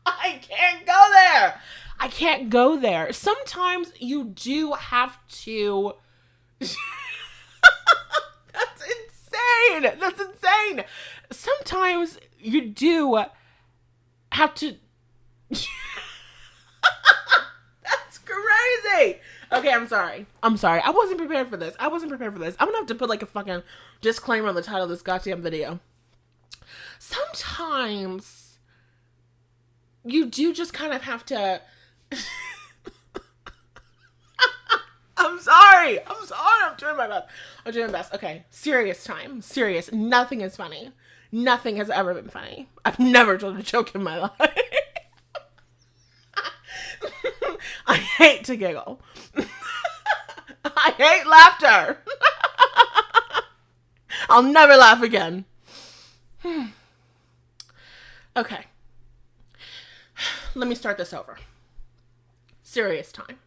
I can't go there. Sometimes you do have to. That's insane. Sometimes you do have to. That's crazy. Okay, I'm sorry. I wasn't prepared for this. I'm gonna have to put like a fucking disclaimer on the title of this goddamn video. Sometimes you do just kind of have to. I'm sorry. I'm doing my best. Okay, serious time. Serious. Nothing is funny. Nothing has ever been funny. I've never told a joke in my life. I hate to giggle. I hate laughter. I'll never laugh again. Okay. Let me start this over. Serious time.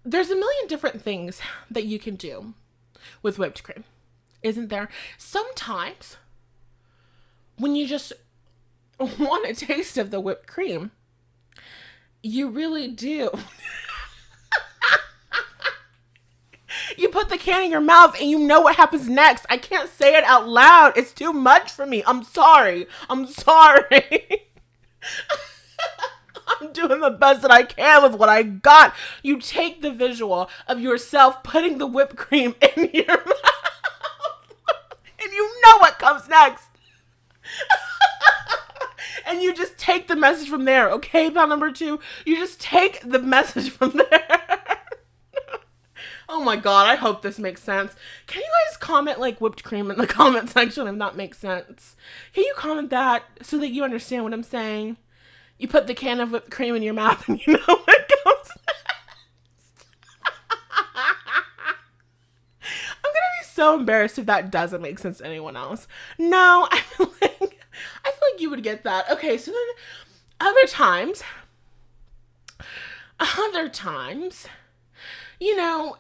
There's a million different things that you can do with whipped cream, isn't there? Sometimes when you just want a taste of the whipped cream, you really do. You put the can in your mouth and you know what happens next. I can't say it out loud. It's too much for me. I'm sorry. I'm I'm doing the best that I can with what I got. You take the visual of yourself putting the whipped cream in your mouth, and you know what comes next. And you just take the message from there, okay, pal number 2? You just take the message from there. Oh my god, I hope this makes sense. Can you guys comment like whipped cream in the comment section if that makes sense? Can you comment that so that you understand what I'm saying? You put the can of whipped cream in your mouth and you know what comes next. I'm gonna be so embarrassed if that doesn't make sense to anyone else. No, I feel like you would get that. Okay, so then other times, you know,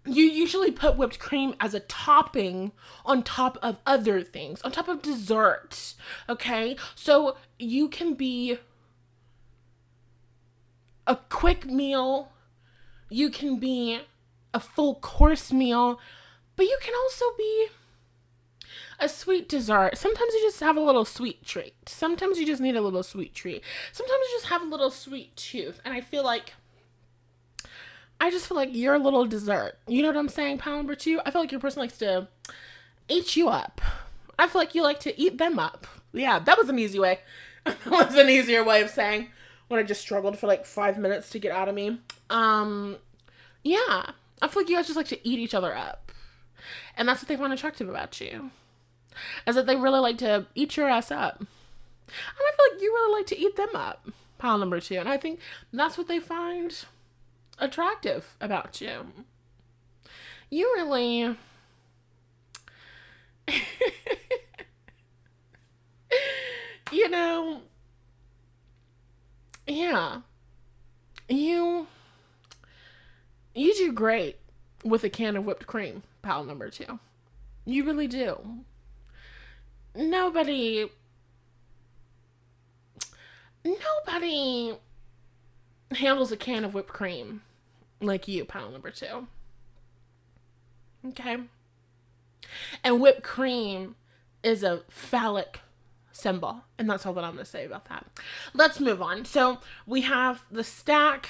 you usually put whipped cream as a topping on top of other things, on top of dessert, okay? So you can be a quick meal, you can be a full course meal, but you can also be a sweet dessert. Sometimes you just have a little sweet treat. Sometimes you just need a little sweet treat. Sometimes you just have a little sweet tooth. And I just feel like you're a little dessert. You know what I'm saying, pal number 2? I feel like your person likes to eat you up. I feel like you like to eat them up. Yeah, that was an easy way. That was an easier way of saying when I just struggled for like 5 minutes to get out of me. Yeah. I feel like you guys just like to eat each other up. And that's what they find attractive about you. Is that they really like to eat your ass up. And I feel like you really like to eat them up, pile number 2. And I think that's what they find attractive about you. You really... you know... yeah. You do great with a can of whipped cream, pile number 2. You really do. Nobody handles a can of whipped cream like you, pile number 2. Okay? And whipped cream is a phallic symbol. And that's all that I'm going to say about that. Let's move on. So we have the stack,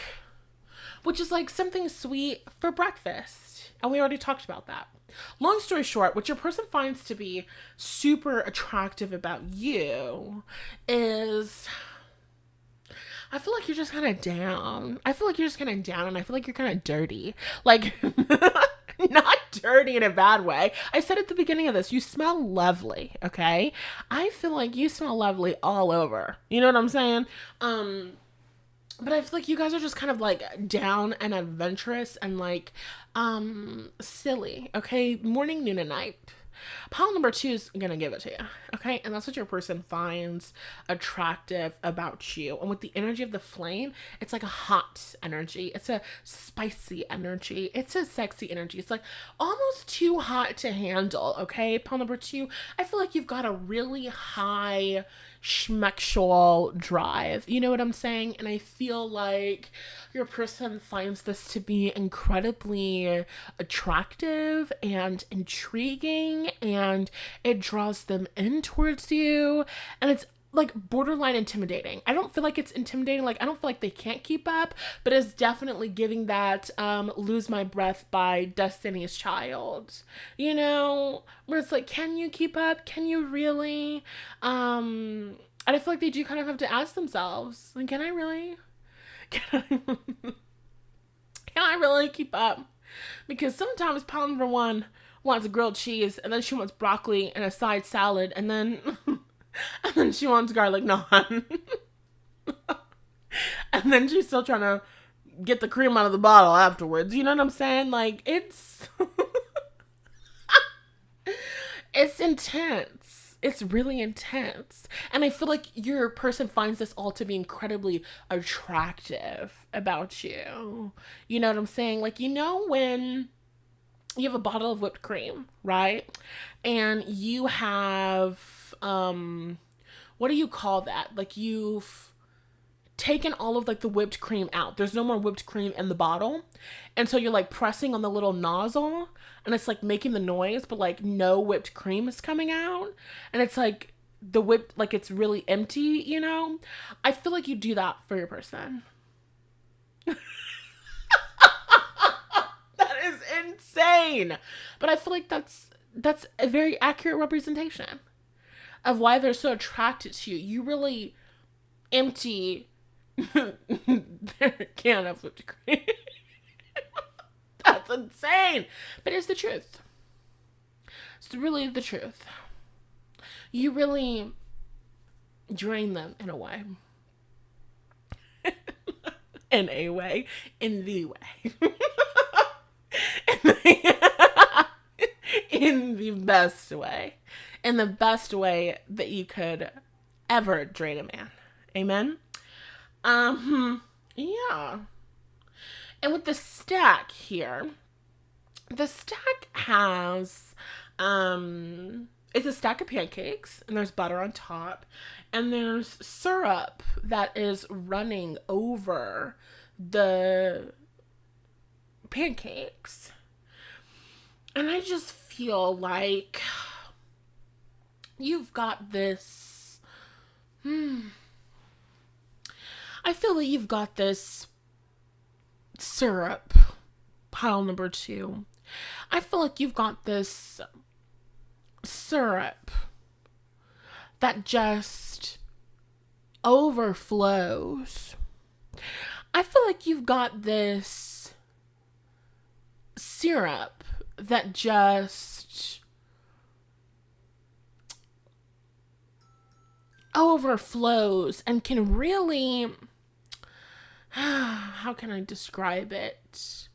which is like something sweet for breakfast. And we already talked about that. Long story short, what your person finds to be super attractive about you is... I feel like you're just kind of down. I feel like you're just kind of down, and I feel like you're kind of dirty. Like, not dirty in a bad way. I said at the beginning of this, you smell lovely, okay? I feel like you smell lovely all over. You know what I'm saying? But I feel like you guys are just kind of like down and adventurous and like silly, okay? Morning, noon, and night. Pile number 2 is gonna give it to you, okay? And that's what your person finds attractive about you. And with the energy of the flame, it's like a hot energy. It's a spicy energy. It's a sexy energy. It's like almost too hot to handle, okay? Pile number 2, I feel like you've got a really high schmexual drive. You know what I'm saying? And I feel like your person finds this to be incredibly attractive and intriguing, and it draws them in towards you, and it's like borderline intimidating. I don't feel like it's intimidating. Like, I don't feel like they can't keep up, but it's definitely giving that Lose My Breath by Destiny's Child, you know, where it's like, can you keep up? Can you really? And I feel like they do kind of have to ask themselves, like, can I really? Can I really keep up? Because sometimes pile number 1 wants grilled cheese, and then she wants broccoli and a side salad, and then and then she wants garlic naan. And then she's still trying to get the cream out of the bottle afterwards. You know what I'm saying? Like, it's it's intense. It's really intense. And I feel like your person finds this all to be incredibly attractive about you. You know what I'm saying? Like, you know when you have a bottle of whipped cream, right? And you have, what do you call that? Like, you've taken all of like the whipped cream out. There's no more whipped cream in the bottle. And so you're like pressing on the little nozzle, and it's like making the noise, but like no whipped cream is coming out. And it's like the whip, like it's really empty, you know, I feel like you do that for your person. That is insane. But I feel like that's a very accurate representation of why they're so attracted to you. You really empty their can of whipped cream. That's insane. But it's the truth. It's really the truth. You really drain them in a way. In a way. In the way. In the best way. In the best way that you could ever drain a man. Amen? Yeah. And with the stack here, the stack has, it's a stack of pancakes, and there's butter on top, and there's syrup that is running over the pancakes. And I just feel like you've got this, I feel like you've got this syrup, pile number 2. I feel like you've got this syrup that just overflows. I feel like you've got this syrup that just overflows and can really, how can I describe it?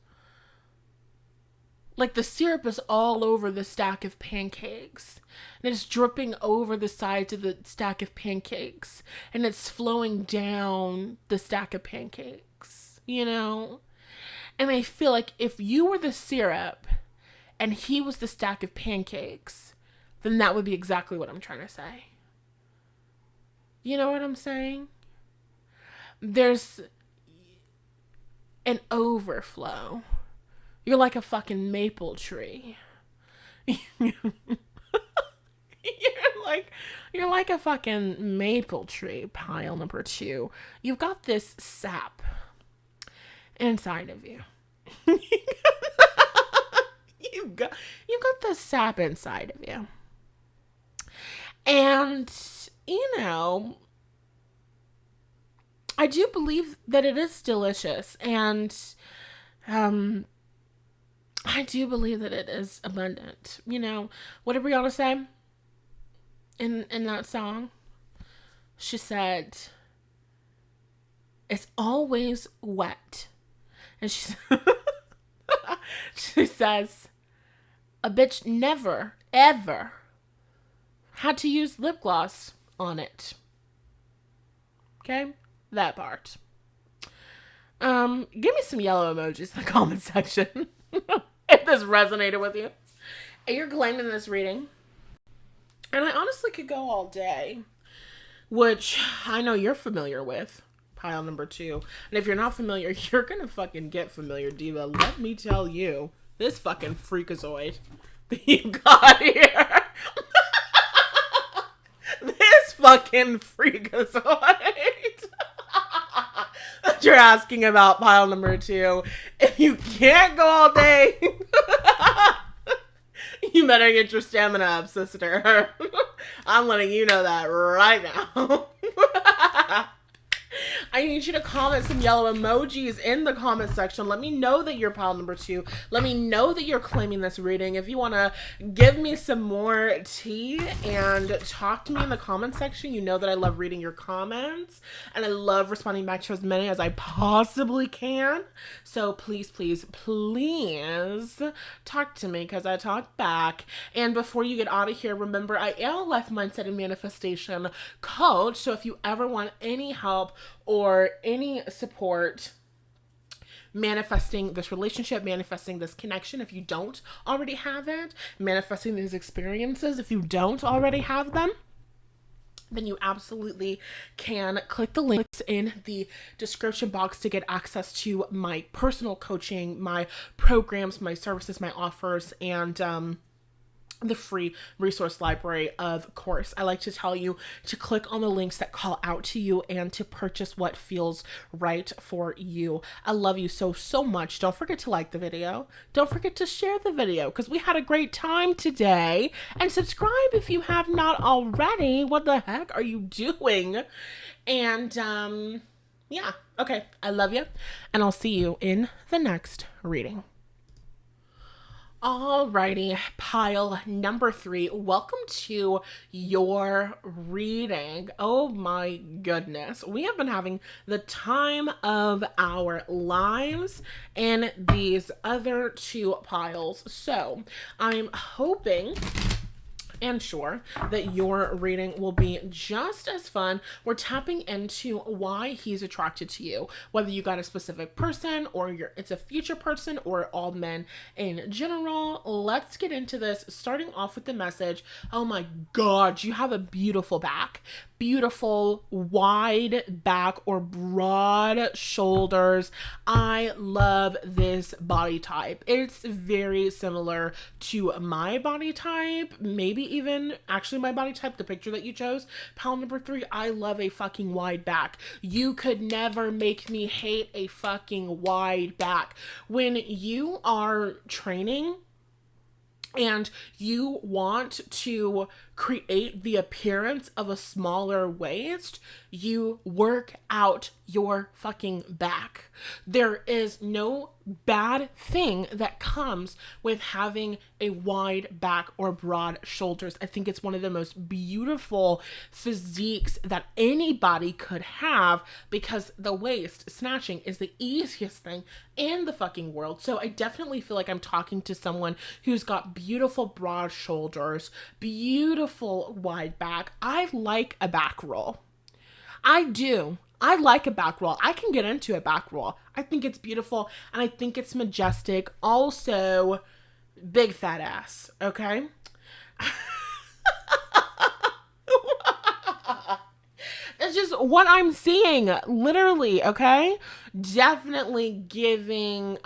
Like the syrup is all over the stack of pancakes. And it's dripping over the sides of the stack of pancakes. And it's flowing down the stack of pancakes, you know? And I feel like if you were the syrup and he was the stack of pancakes, then that would be exactly what I'm trying to say. You know what I'm saying? There's an overflow. You're like a fucking maple tree. You're like a fucking maple tree, pile number 2. You've got this sap inside of you. You've got the sap inside of you. And, you know, I do believe that it is delicious. And, I do believe that it is abundant. You know, what did Rihanna say in that song? She said, it's always wet. And she says, a bitch never, ever had to use lip gloss on it. Okay? That part. Give me some yellow emojis in the comment section. If this resonated with you. And you're claiming this reading. And I honestly could go all day. Which I know you're familiar with. Pile number 2. And if you're not familiar, you're gonna fucking get familiar, diva. Let me tell you. This fucking freakazoid that you got here. This fucking freakazoid. That you're asking about, pile number 2. If you can't go all day, you better get your stamina up, sister. I'm letting you know that right now. I need you to comment some yellow emojis in the comment section. Let me know that you're pile number 2. Let me know that you're claiming this reading. If you want to give me some more tea and talk to me in the comment section, you know that I love reading your comments and I love responding back to as many as I possibly can. So please, please, please talk to me because I talk back. And before you get out of here, remember I am a life mindset and manifestation coach. So if you ever want any help or any support manifesting this relationship, manifesting this connection if you don't already have it, manifesting these experiences if you don't already have them, then you absolutely can click the links in the description box to get access to my personal coaching, my programs, my services, my offers, and the free resource library, of course. I like to tell you to click on the links that call out to you and to purchase what feels right for you. I love you so, so much. Don't forget to like the video. Don't forget to share the video because we had a great time today. And subscribe if you have not already. What the heck are you doing? And, yeah. Okay. I love you. And I'll see you in the next reading. Alrighty, pile number 3. Welcome to your reading. Oh my goodness. We have been having the time of our lives in these other 2 piles. So I'm hoping and sure that your reading will be just as fun. We're tapping into why he's attracted to you, whether you got a specific person or it's a future person or all men in general. Let's get into this, starting off with the message. Oh my God, you have a beautiful back. Beautiful wide back or broad shoulders. I love this body type. It's very similar to my body type, maybe even actually my body type, the picture that you chose. Pile number 3, I love a fucking wide back. You could never make me hate a fucking wide back. When you are training and you want to create the appearance of a smaller waist, you work out your fucking back. There is no bad thing that comes with having a wide back or broad shoulders. I think it's one of the most beautiful physiques that anybody could have because the waist snatching is the easiest thing in the fucking world. So I definitely feel like I'm talking to someone who's got beautiful broad shoulders, beautiful wide back. I like a back roll. I do. I like a back roll. I can get into a back roll. I think it's beautiful and I think it's majestic. Also, big fat ass, okay? It's just what I'm seeing, literally, okay? Definitely giving,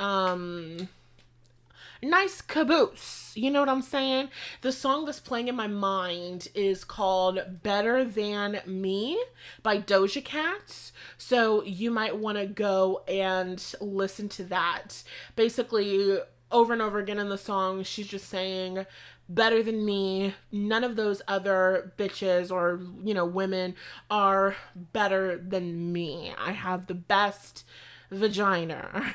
nice caboose. You know what I'm saying? The song that's playing in my mind is called Better Than Me by Doja Cat. So you might want to go and listen to that. Basically, over and over again in the song, she's just saying, better than me. None of those other bitches or, women are better than me. I have the best vagina.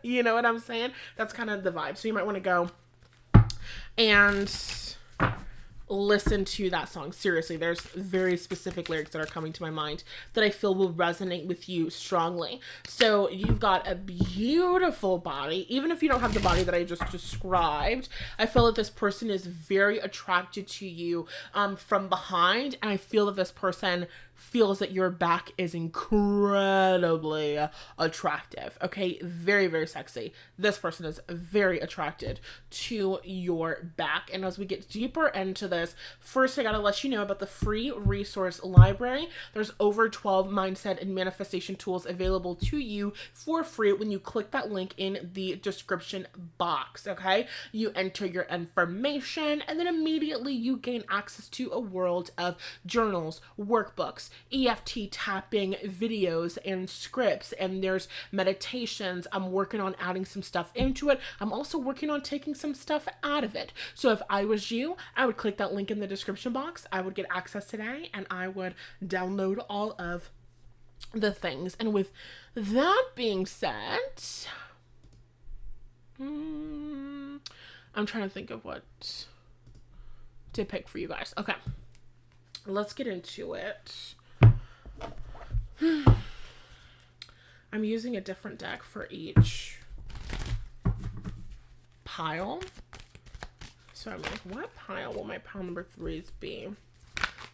You know what I'm saying? That's kind of the vibe. So you might want to go and listen to that song. Seriously, there's very specific lyrics that are coming to my mind that I feel will resonate with you strongly. So you've got a beautiful body. Even if you don't have the body that I just described, I feel that this person is very attracted to you from behind. And I feel that this person feels that your back is incredibly attractive. Okay, very, very sexy. This person is very attracted to your back. And as we get deeper into this, first I gotta let you know about the free resource library. There's over 12 mindset and manifestation tools available to you for free when you click that link in the description box. Okay, you enter your information and then immediately you gain access to a world of journals, workbooks, EFT tapping videos and scripts, and there's meditations. I'm working on adding some stuff into it. I'm also working on taking some stuff out of it. So if I was you, I would click that link in the description box. I would get access today and I would download all of the things. And with that being said, I'm trying to think of what to pick for you guys. Okay, let's get into it. I'm using a different deck for each pile. So I'm like, what pile will my pile number 3s be?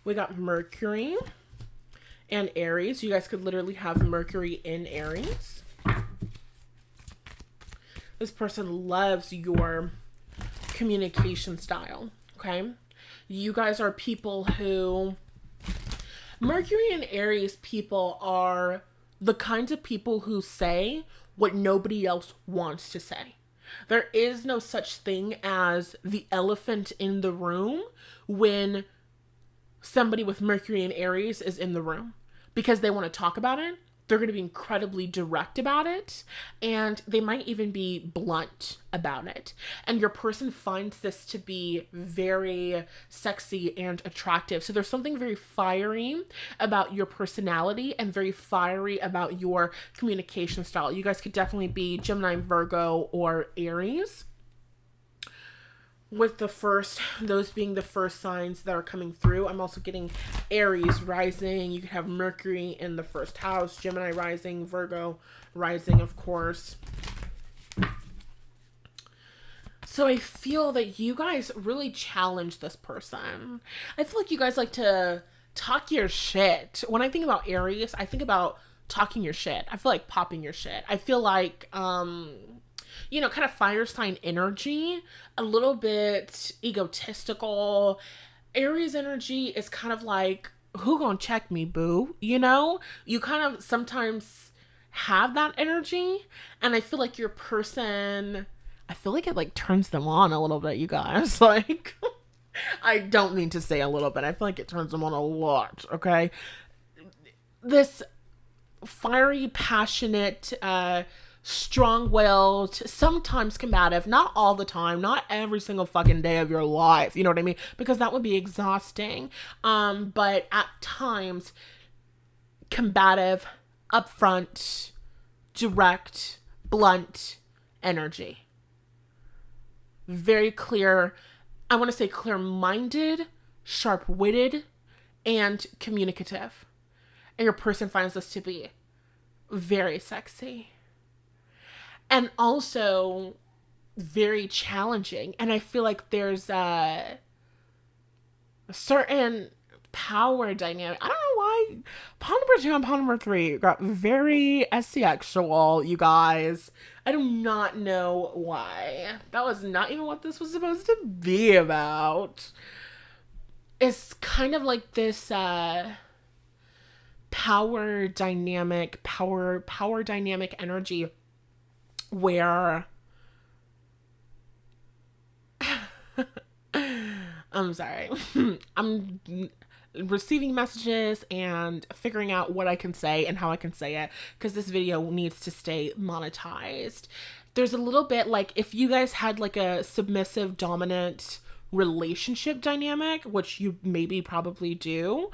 We got Mercury and Aries. You guys could literally have Mercury in Aries. This person loves your communication style, okay? You guys are people who... Mercury and Aries people are the kinds of people who say what nobody else wants to say. There is no such thing as the elephant in the room when somebody with Mercury and Aries is in the room, because they want to talk about it. They're going to be incredibly direct about it, and they might even be blunt about it. And your person finds this to be very sexy and attractive. So there's something very fiery about your personality and very fiery about your communication style. You guys could definitely be Gemini, Virgo, or Aries, with those being the first signs that are coming through. I'm also getting Aries rising. You could have Mercury in the first house, Gemini rising, Virgo rising, of course. So I feel that you guys really challenge this person. I feel like you guys like to talk your shit. When I think about Aries, I think about talking your shit. I feel like popping your shit. I feel like, kind of fire sign energy, a little bit egotistical. Aries energy is kind of like, who gonna check me, boo? You kind of sometimes have that energy, and I feel like your person, I feel like it like turns them on a little bit, you guys. Like, I don't mean to say a little bit. I feel like it turns them on a lot, okay? This fiery, passionate, strong-willed, sometimes combative, not all the time, not every single fucking day of your life, you know what I mean? Because that would be exhausting. But at times, combative, upfront, direct, blunt energy. Very clear, I want to say clear-minded, sharp-witted, and communicative. And your person finds this to be very sexy. And also very challenging. And I feel like there's a certain power dynamic. I don't know why. Pawn number 2 and pawn number 3 got very sexual, you guys. I do not know why. That was not even what this was supposed to be about. It's kind of like this power dynamic energy where I'm sorry. I'm receiving messages and figuring out what I can say and how I can say it, because this video needs to stay monetized. There's a little bit like, if you guys had like a submissive dominant relationship dynamic, which you maybe probably do,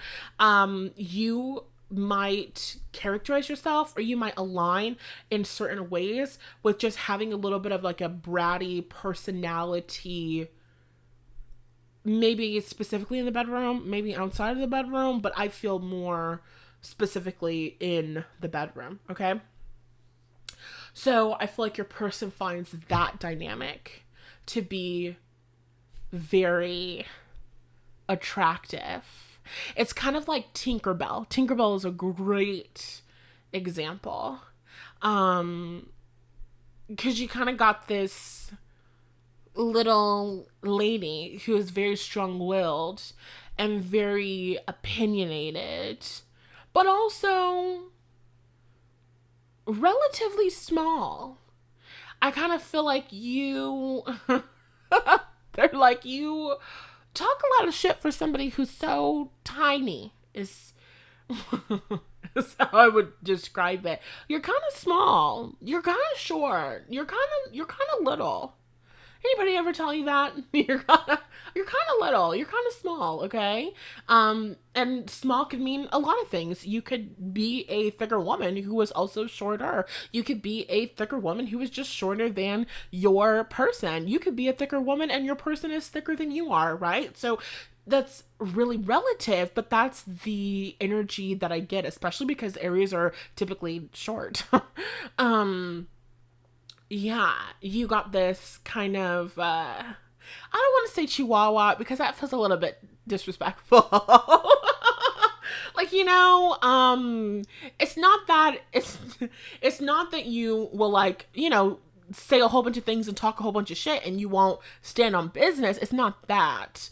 you might characterize yourself, or you might align in certain ways with just having a little bit of like a bratty personality, maybe specifically in the bedroom, maybe outside of the bedroom, but I feel more specifically in the bedroom, okay? So I feel like your person finds that dynamic to be very attractive. It's kind of like Tinkerbell. Tinkerbell is a great example. Because you kind of got this little lady who is very strong-willed and very opinionated, but also relatively small. I kind of feel like you... they're like, you talk a lot of shit for somebody who's so tiny, is how I would describe it. You're kind of small. You're kind of short. You're kind of little. Anybody ever tell you that? You're kind of little. You're kind of small, okay? And small could mean a lot of things. You could be a thicker woman who is also shorter. You could be a thicker woman who is just shorter than your person. You could be a thicker woman and your person is thicker than you are, right? So that's really relative, but that's the energy that I get, especially because Aries are typically short. Yeah, you got this kind of, I don't want to say chihuahua because that feels a little bit disrespectful. Like, it's not that you will, like, say a whole bunch of things and talk a whole bunch of shit and you won't stand on business. It's not that.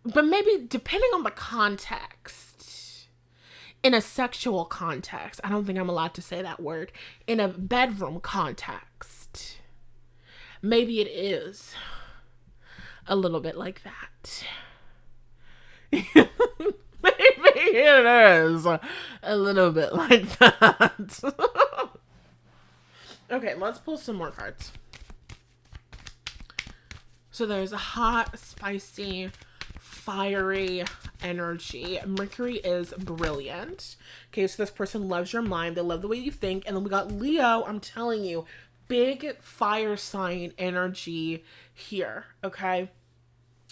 But maybe depending on the context, in a sexual context. I don't think I'm allowed to say that word. In a bedroom context, maybe it is a little bit like that. Maybe it is a little bit like that. Okay, let's pull some more cards. So there's a hot, spicy, fiery energy. Mercury is brilliant. Okay, so this person loves your mind. They love the way you think. And then we got Leo. I'm telling you, big fire sign energy here. Okay.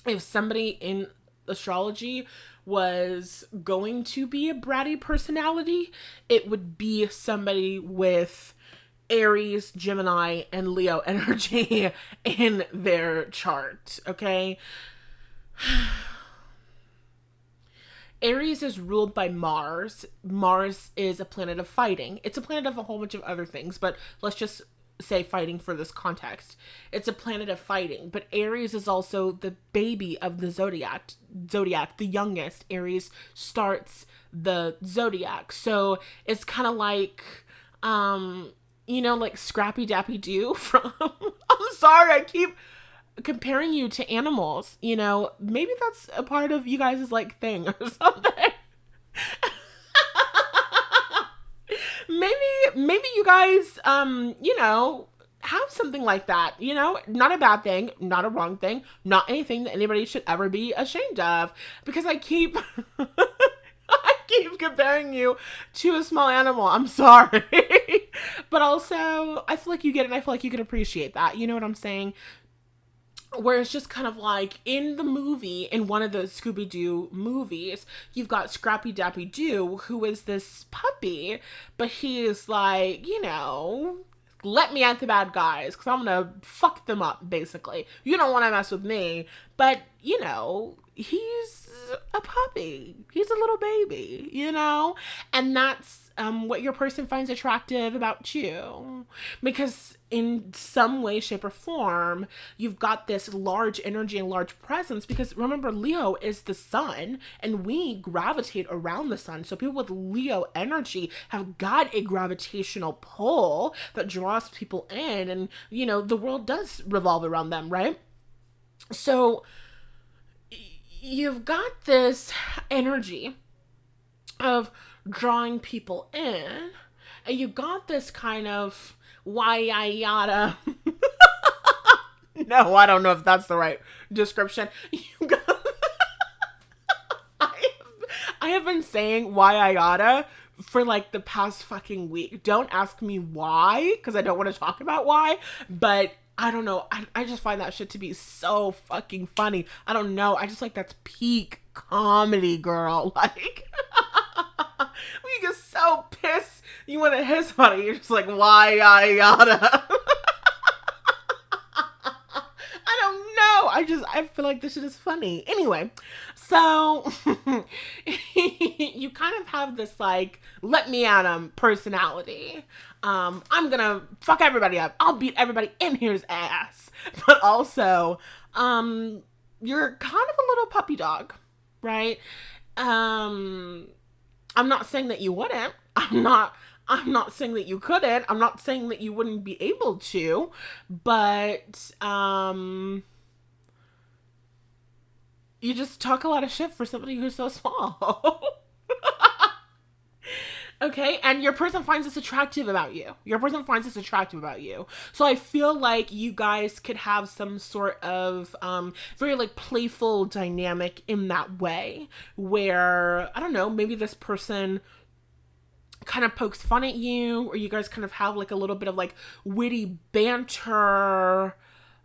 If somebody in astrology was going to be a bratty personality, it would be somebody with Aries, Gemini, and Leo energy in their chart, okay? Aries is ruled by Mars. Mars is a planet of fighting. It's a planet of a whole bunch of other things, but let's just say fighting for this context. It's a planet of fighting, but Aries is also the baby of the zodiac, the youngest. Aries starts the zodiac. So it's kind of like, like Scrappy Dappy Doo from, I'm sorry, I keep comparing you to animals, maybe that's a part of you guys' like thing or something. maybe you guys, have something like that, not a bad thing, not a wrong thing, not anything that anybody should ever be ashamed of, because I keep comparing you to a small animal. I'm sorry. But also, I feel like you get it, and I feel like you can appreciate that. You know what I'm saying? Where it's just kind of like in the movie, in one of the Scooby-Doo movies, you've got Scrappy Dappy Doo, who is this puppy, but he is like, let me at the bad guys, because I'm going to fuck them up, basically. You don't want to mess with me, but, he's a puppy. He's a little baby, And that's what your person finds attractive about you. Because in some way, shape, or form, you've got this large energy and large presence. Because remember, Leo is the sun, and we gravitate around the sun. So people with Leo energy have got a gravitational pull that draws people in. And, the world does revolve around them, right? So you've got this energy of drawing people in, and you got this kind of yada. No, I don't know if that's the right description. You got I have been saying yada for like the past fucking week. Don't ask me why, because I don't want to talk about why, but I don't know. I just find that shit to be so fucking funny. I don't know. I just like that's peak comedy, girl. Like, when you get so pissed, you want to hiss on it. You're just like, why, yada. I don't know. I feel like this shit is funny. Anyway, so you kind of have this like, let me at 'em personality. I'm gonna fuck everybody up. I'll beat everybody in here's ass. But also, you're kind of a little puppy dog, right? I'm not saying that you wouldn't. I'm not saying that you couldn't. I'm not saying that you wouldn't be able to, but you just talk a lot of shit for somebody who's so small. Okay, and your person finds this attractive about you. So I feel like you guys could have some sort of very like playful dynamic in that way, where, I don't know, maybe this person kind of pokes fun at you, or you guys kind of have like a little bit of like witty banter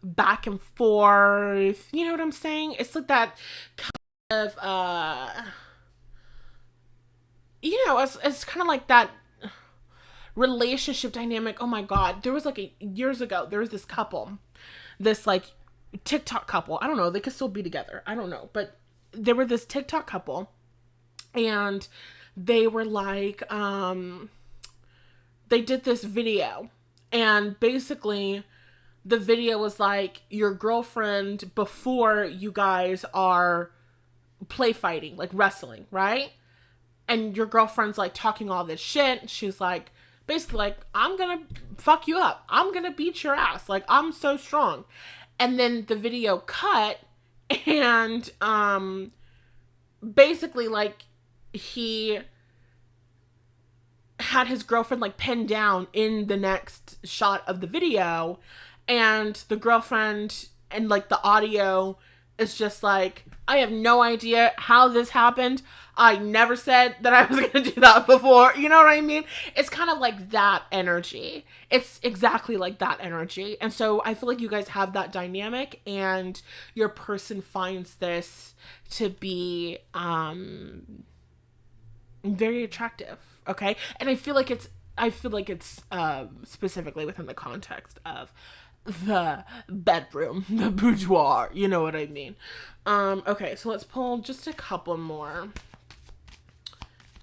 back and forth. You know what I'm saying? It's like that kind of it's kind of like that relationship dynamic. Oh my god, there was like years ago, there was this couple, this like TikTok couple. I don't know, they could still be together, I don't know, but there were this TikTok couple, and they were like, they did this video, and basically the video was like your girlfriend before you guys are play fighting, like wrestling, right? and your girlfriend's like talking all this shit. She's like, basically like, I'm gonna fuck you up. I'm gonna beat your ass. Like, I'm so strong. And then the video cut, and basically like he had his girlfriend like pinned down in the next shot of the video, and the girlfriend and like the audio is just like, I have no idea how this happened. I never said that I was going to do that before. You know what I mean? It's kind of like that energy. It's exactly like that energy. And so I feel like you guys have that dynamic, and your person finds this to be very attractive. Okay? And I feel like it's specifically within the context of the bedroom, the boudoir, you know what I mean. Okay, so let's pull just a couple more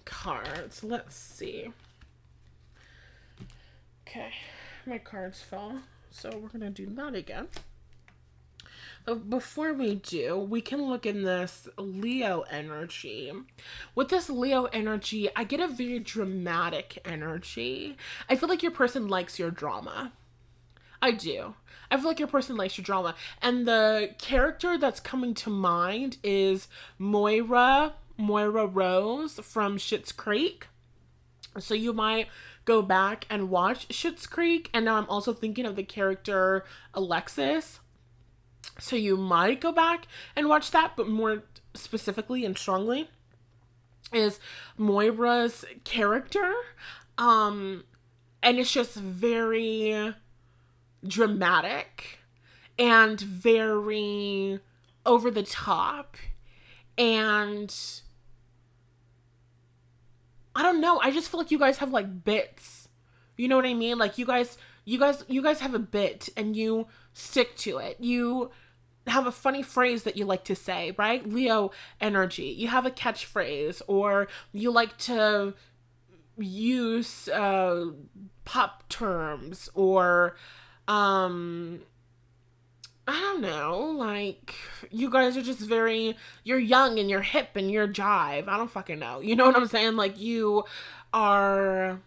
cards. Let's see. Okay, my cards fell, so we're gonna do that again. But before we do, we can look in this Leo energy. With this Leo energy, I get a very dramatic energy. I feel like your person likes your drama. I do. I feel like your person likes your drama. And the character that's coming to mind is Moira Rose from Schitt's Creek. So you might go back and watch Schitt's Creek. And now I'm also thinking of the character Alexis. So you might go back and watch that, but more specifically and strongly is Moira's character. And it's just very dramatic and very over the top, and I don't know, I just feel like you guys have like bits, you know what I mean? Like you guys have a bit and you stick to it. You have a funny phrase that you like to say, right? Leo energy. You have a catchphrase, or you like to use pop terms, or I don't know, like, you guys are just very, you're young and you're hip and you're jive. I don't fucking know. You know what I'm saying? Like, you guys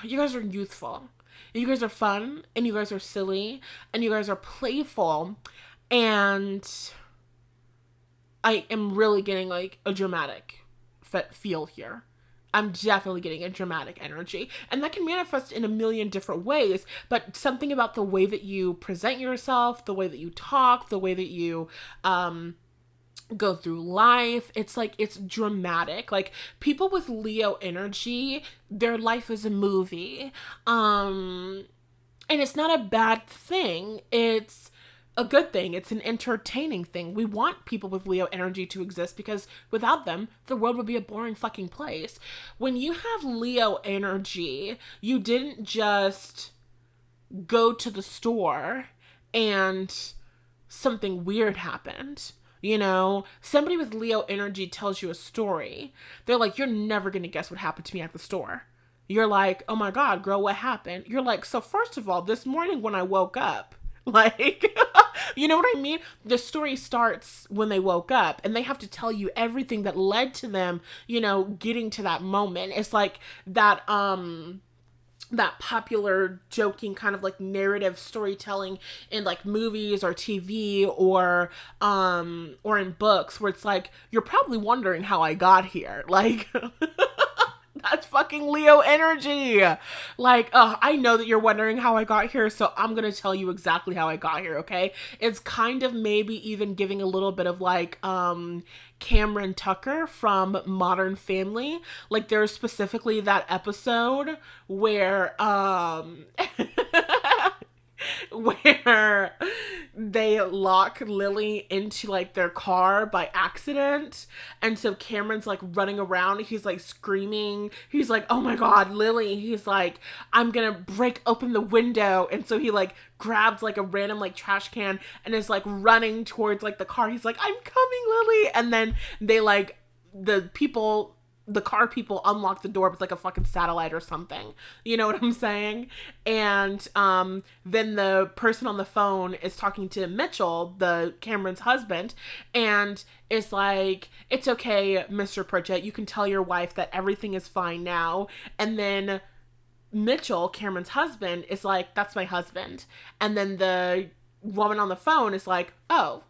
are youthful. You guys are fun, and you guys are silly, and you guys are playful, and I am really getting, like, a dramatic feel here. I'm definitely getting a dramatic energy. And that can manifest in a million different ways, but something about the way that you present yourself, the way that you talk, the way that you go through life, it's like, it's dramatic. Like, people with Leo energy, their life is a movie. And it's not a bad thing. It's a good thing. It's an entertaining thing. We want people with Leo energy to exist, because without them, the world would be a boring fucking place. When you have Leo energy, you didn't just go to the store and something weird happened. You know, somebody with Leo energy tells you a story. They're like, you're never going to guess what happened to me at the store. You're like, oh my God, girl, what happened? You're like, so first of all, this morning when I woke up, like, you know what I mean? The story starts when they woke up, and they have to tell you everything that led to them, you know, getting to that moment. It's like that, that popular joking kind of like narrative storytelling in like movies or TV or in books, where it's like, you're probably wondering how I got here. Like, that's fucking Leo energy. Like, I know that you're wondering how I got here, so I'm gonna tell you exactly how I got here, okay? It's kind of maybe even giving a little bit of like, Cameron Tucker from Modern Family. Like, there's specifically that episode where, where they lock Lily into like their car by accident, and so Cameron's like running around, he's like screaming, he's like, oh my God, Lily, he's like, I'm gonna break open the window, and so he like grabs like a random like trash can and is like running towards like the car. He's like, I'm coming, Lily. And then they like, the people the car people unlock the door with like a fucking satellite or something. You know what I'm saying? And then the person on the phone is talking to Mitchell, the Cameron's husband, and is like, it's okay, Mr. Pritchett, you can tell your wife that everything is fine now. And then Mitchell, Cameron's husband, is like, that's my husband. And then the woman on the phone is like, oh,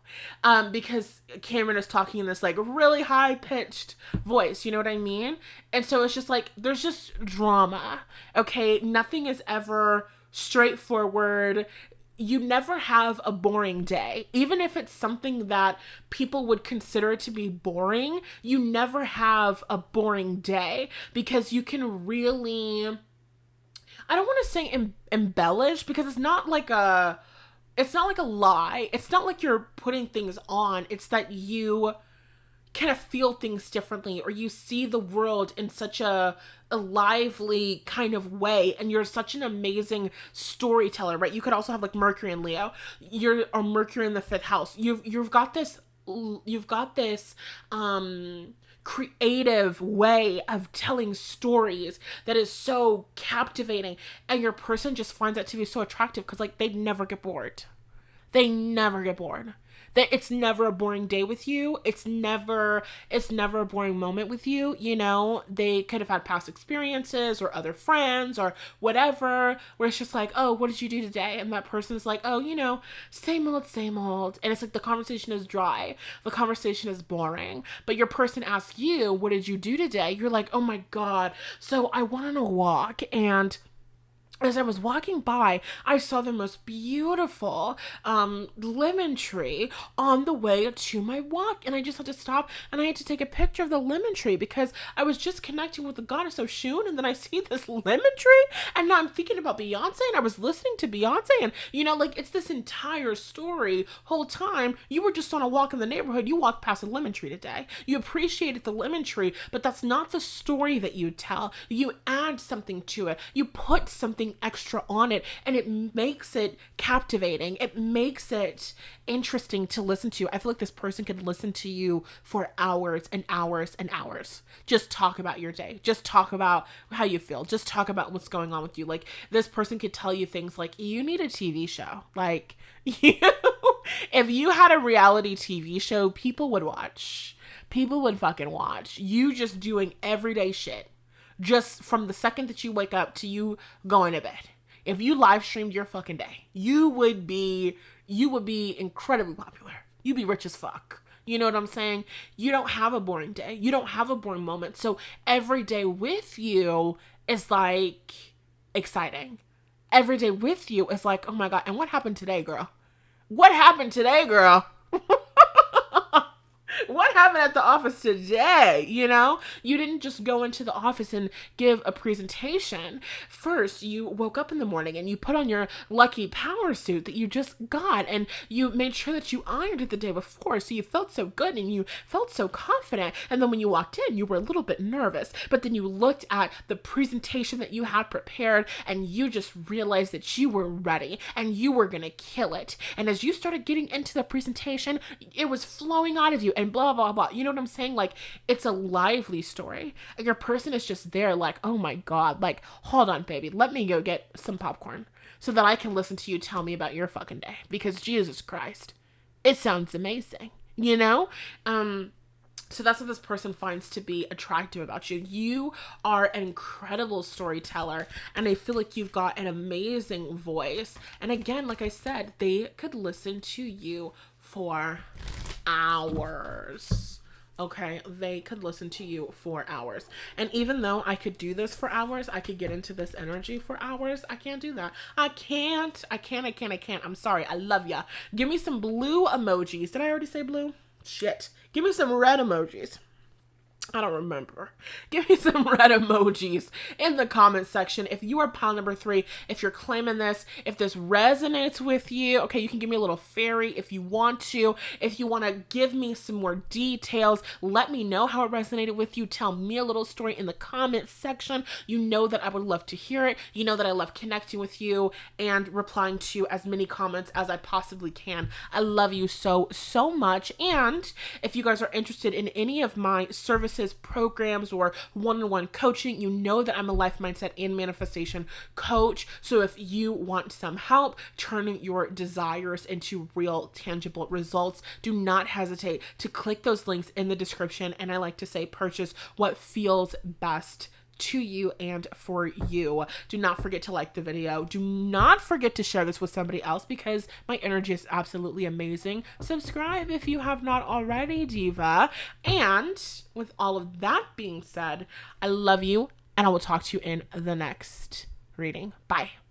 because Cameron is talking in this like really high pitched voice, you know what I mean? And so it's just like, there's just drama, okay? Nothing is ever straightforward. You never have a boring day. Even if it's something that people would consider to be boring, you never have a boring day because you can really, I don't want to say embellish, because it's not like a lie. It's not like you're putting things on. It's that you kind of feel things differently, or you see the world in such a lively kind of way, and you're such an amazing storyteller, right? You could also have like Mercury and Leo. You're or Mercury in the 5th house. You've got this creative way of telling stories that is so captivating, and your person just finds that to be so attractive because like they never get bored. That it's never a boring day with you. It's never a boring moment with you. You know, they could have had past experiences or other friends or whatever, where it's just like, oh, what did you do today? And that person's like, oh, you know, same old, same old. And it's like the conversation is dry. The conversation is boring. But your person asks you, what did you do today? You're like, oh my God. So I went on a walk, and as I was walking by, I saw the most beautiful lemon tree on the way to my walk. And I just had to stop and I had to take a picture of the lemon tree because I was just connecting with the goddess Oshun. And then I see this lemon tree, and now I'm thinking about Beyonce, and I was listening to Beyonce. And, you know, like, it's this entire story. Whole time, you were just on a walk in the neighborhood. You walked past a lemon tree today. You appreciated the lemon tree, but that's not the story that you tell. You add something to it. You put something extra on it, and it makes it captivating. It makes it interesting to listen to. I feel like this person could listen to you for hours and hours and hours. Just talk about your day. Just talk about how you feel. Just talk about what's going on with you. Like, this person could tell you things like, you need a TV show. Like, if you had a reality TV show, people would watch. People would fucking watch. You just doing everyday shit. Just from the second that you wake up to you going to bed. If you live streamed your fucking day, you would be incredibly popular. You'd be rich as fuck. You know what I'm saying? You don't have a boring day. You don't have a boring moment. So every day with you is like exciting. Every day with you is like, oh my God. And what happened today, girl? What happened today, girl? What happened at the office today? You know, you didn't just go into the office and give a presentation. First, you woke up in the morning and you put on your lucky power suit that you just got, and you made sure that you ironed it the day before, so you felt so good and you felt so confident. And then when you walked in, you were a little bit nervous, but then you looked at the presentation that you had prepared and you just realized that you were ready and you were gonna kill it. And as you started getting into the presentation, it was flowing out of you and blah, blah, blah. You know what I'm saying? Like, it's a lively story. And your person is just there like, oh my God, like, hold on, baby. Let me go get some popcorn so that I can listen to you tell me about your fucking day. Because Jesus Christ, it sounds amazing, you know? So that's what this person finds to be attractive about you. You are an incredible storyteller, and I feel like you've got an amazing voice. And again, like I said, they could listen to you for hours. Okay, they could listen to you for hours. And even though I could do this for hours, I could get into this energy for hours, I can't do that. I can't. I'm sorry. I love ya. Give me some blue emojis. Did I already say blue? Shit. Give me some red emojis. I don't remember. Give me some red emojis in the comment section. If you are pile number 3, if you're claiming this, if this resonates with you, okay, you can give me a little fairy if you want to. If you want to give me some more details, let me know how it resonated with you. Tell me a little story in the comment section. You know that I would love to hear it. You know that I love connecting with you and replying to as many comments as I possibly can. I love you so, so much. And if you guys are interested in any of my services classes, programs, or one-on-one coaching, you know that I'm a life mindset and manifestation coach. So if you want some help turning your desires into real tangible results, do not hesitate to click those links in the description. And I like to say, purchase what feels best to you and for you. Do not forget to like the video. Do not forget to share this with somebody else because my energy is absolutely amazing. Subscribe if you have not already, Diva. And with all of that being said, I love you and I will talk to you in the next reading. Bye.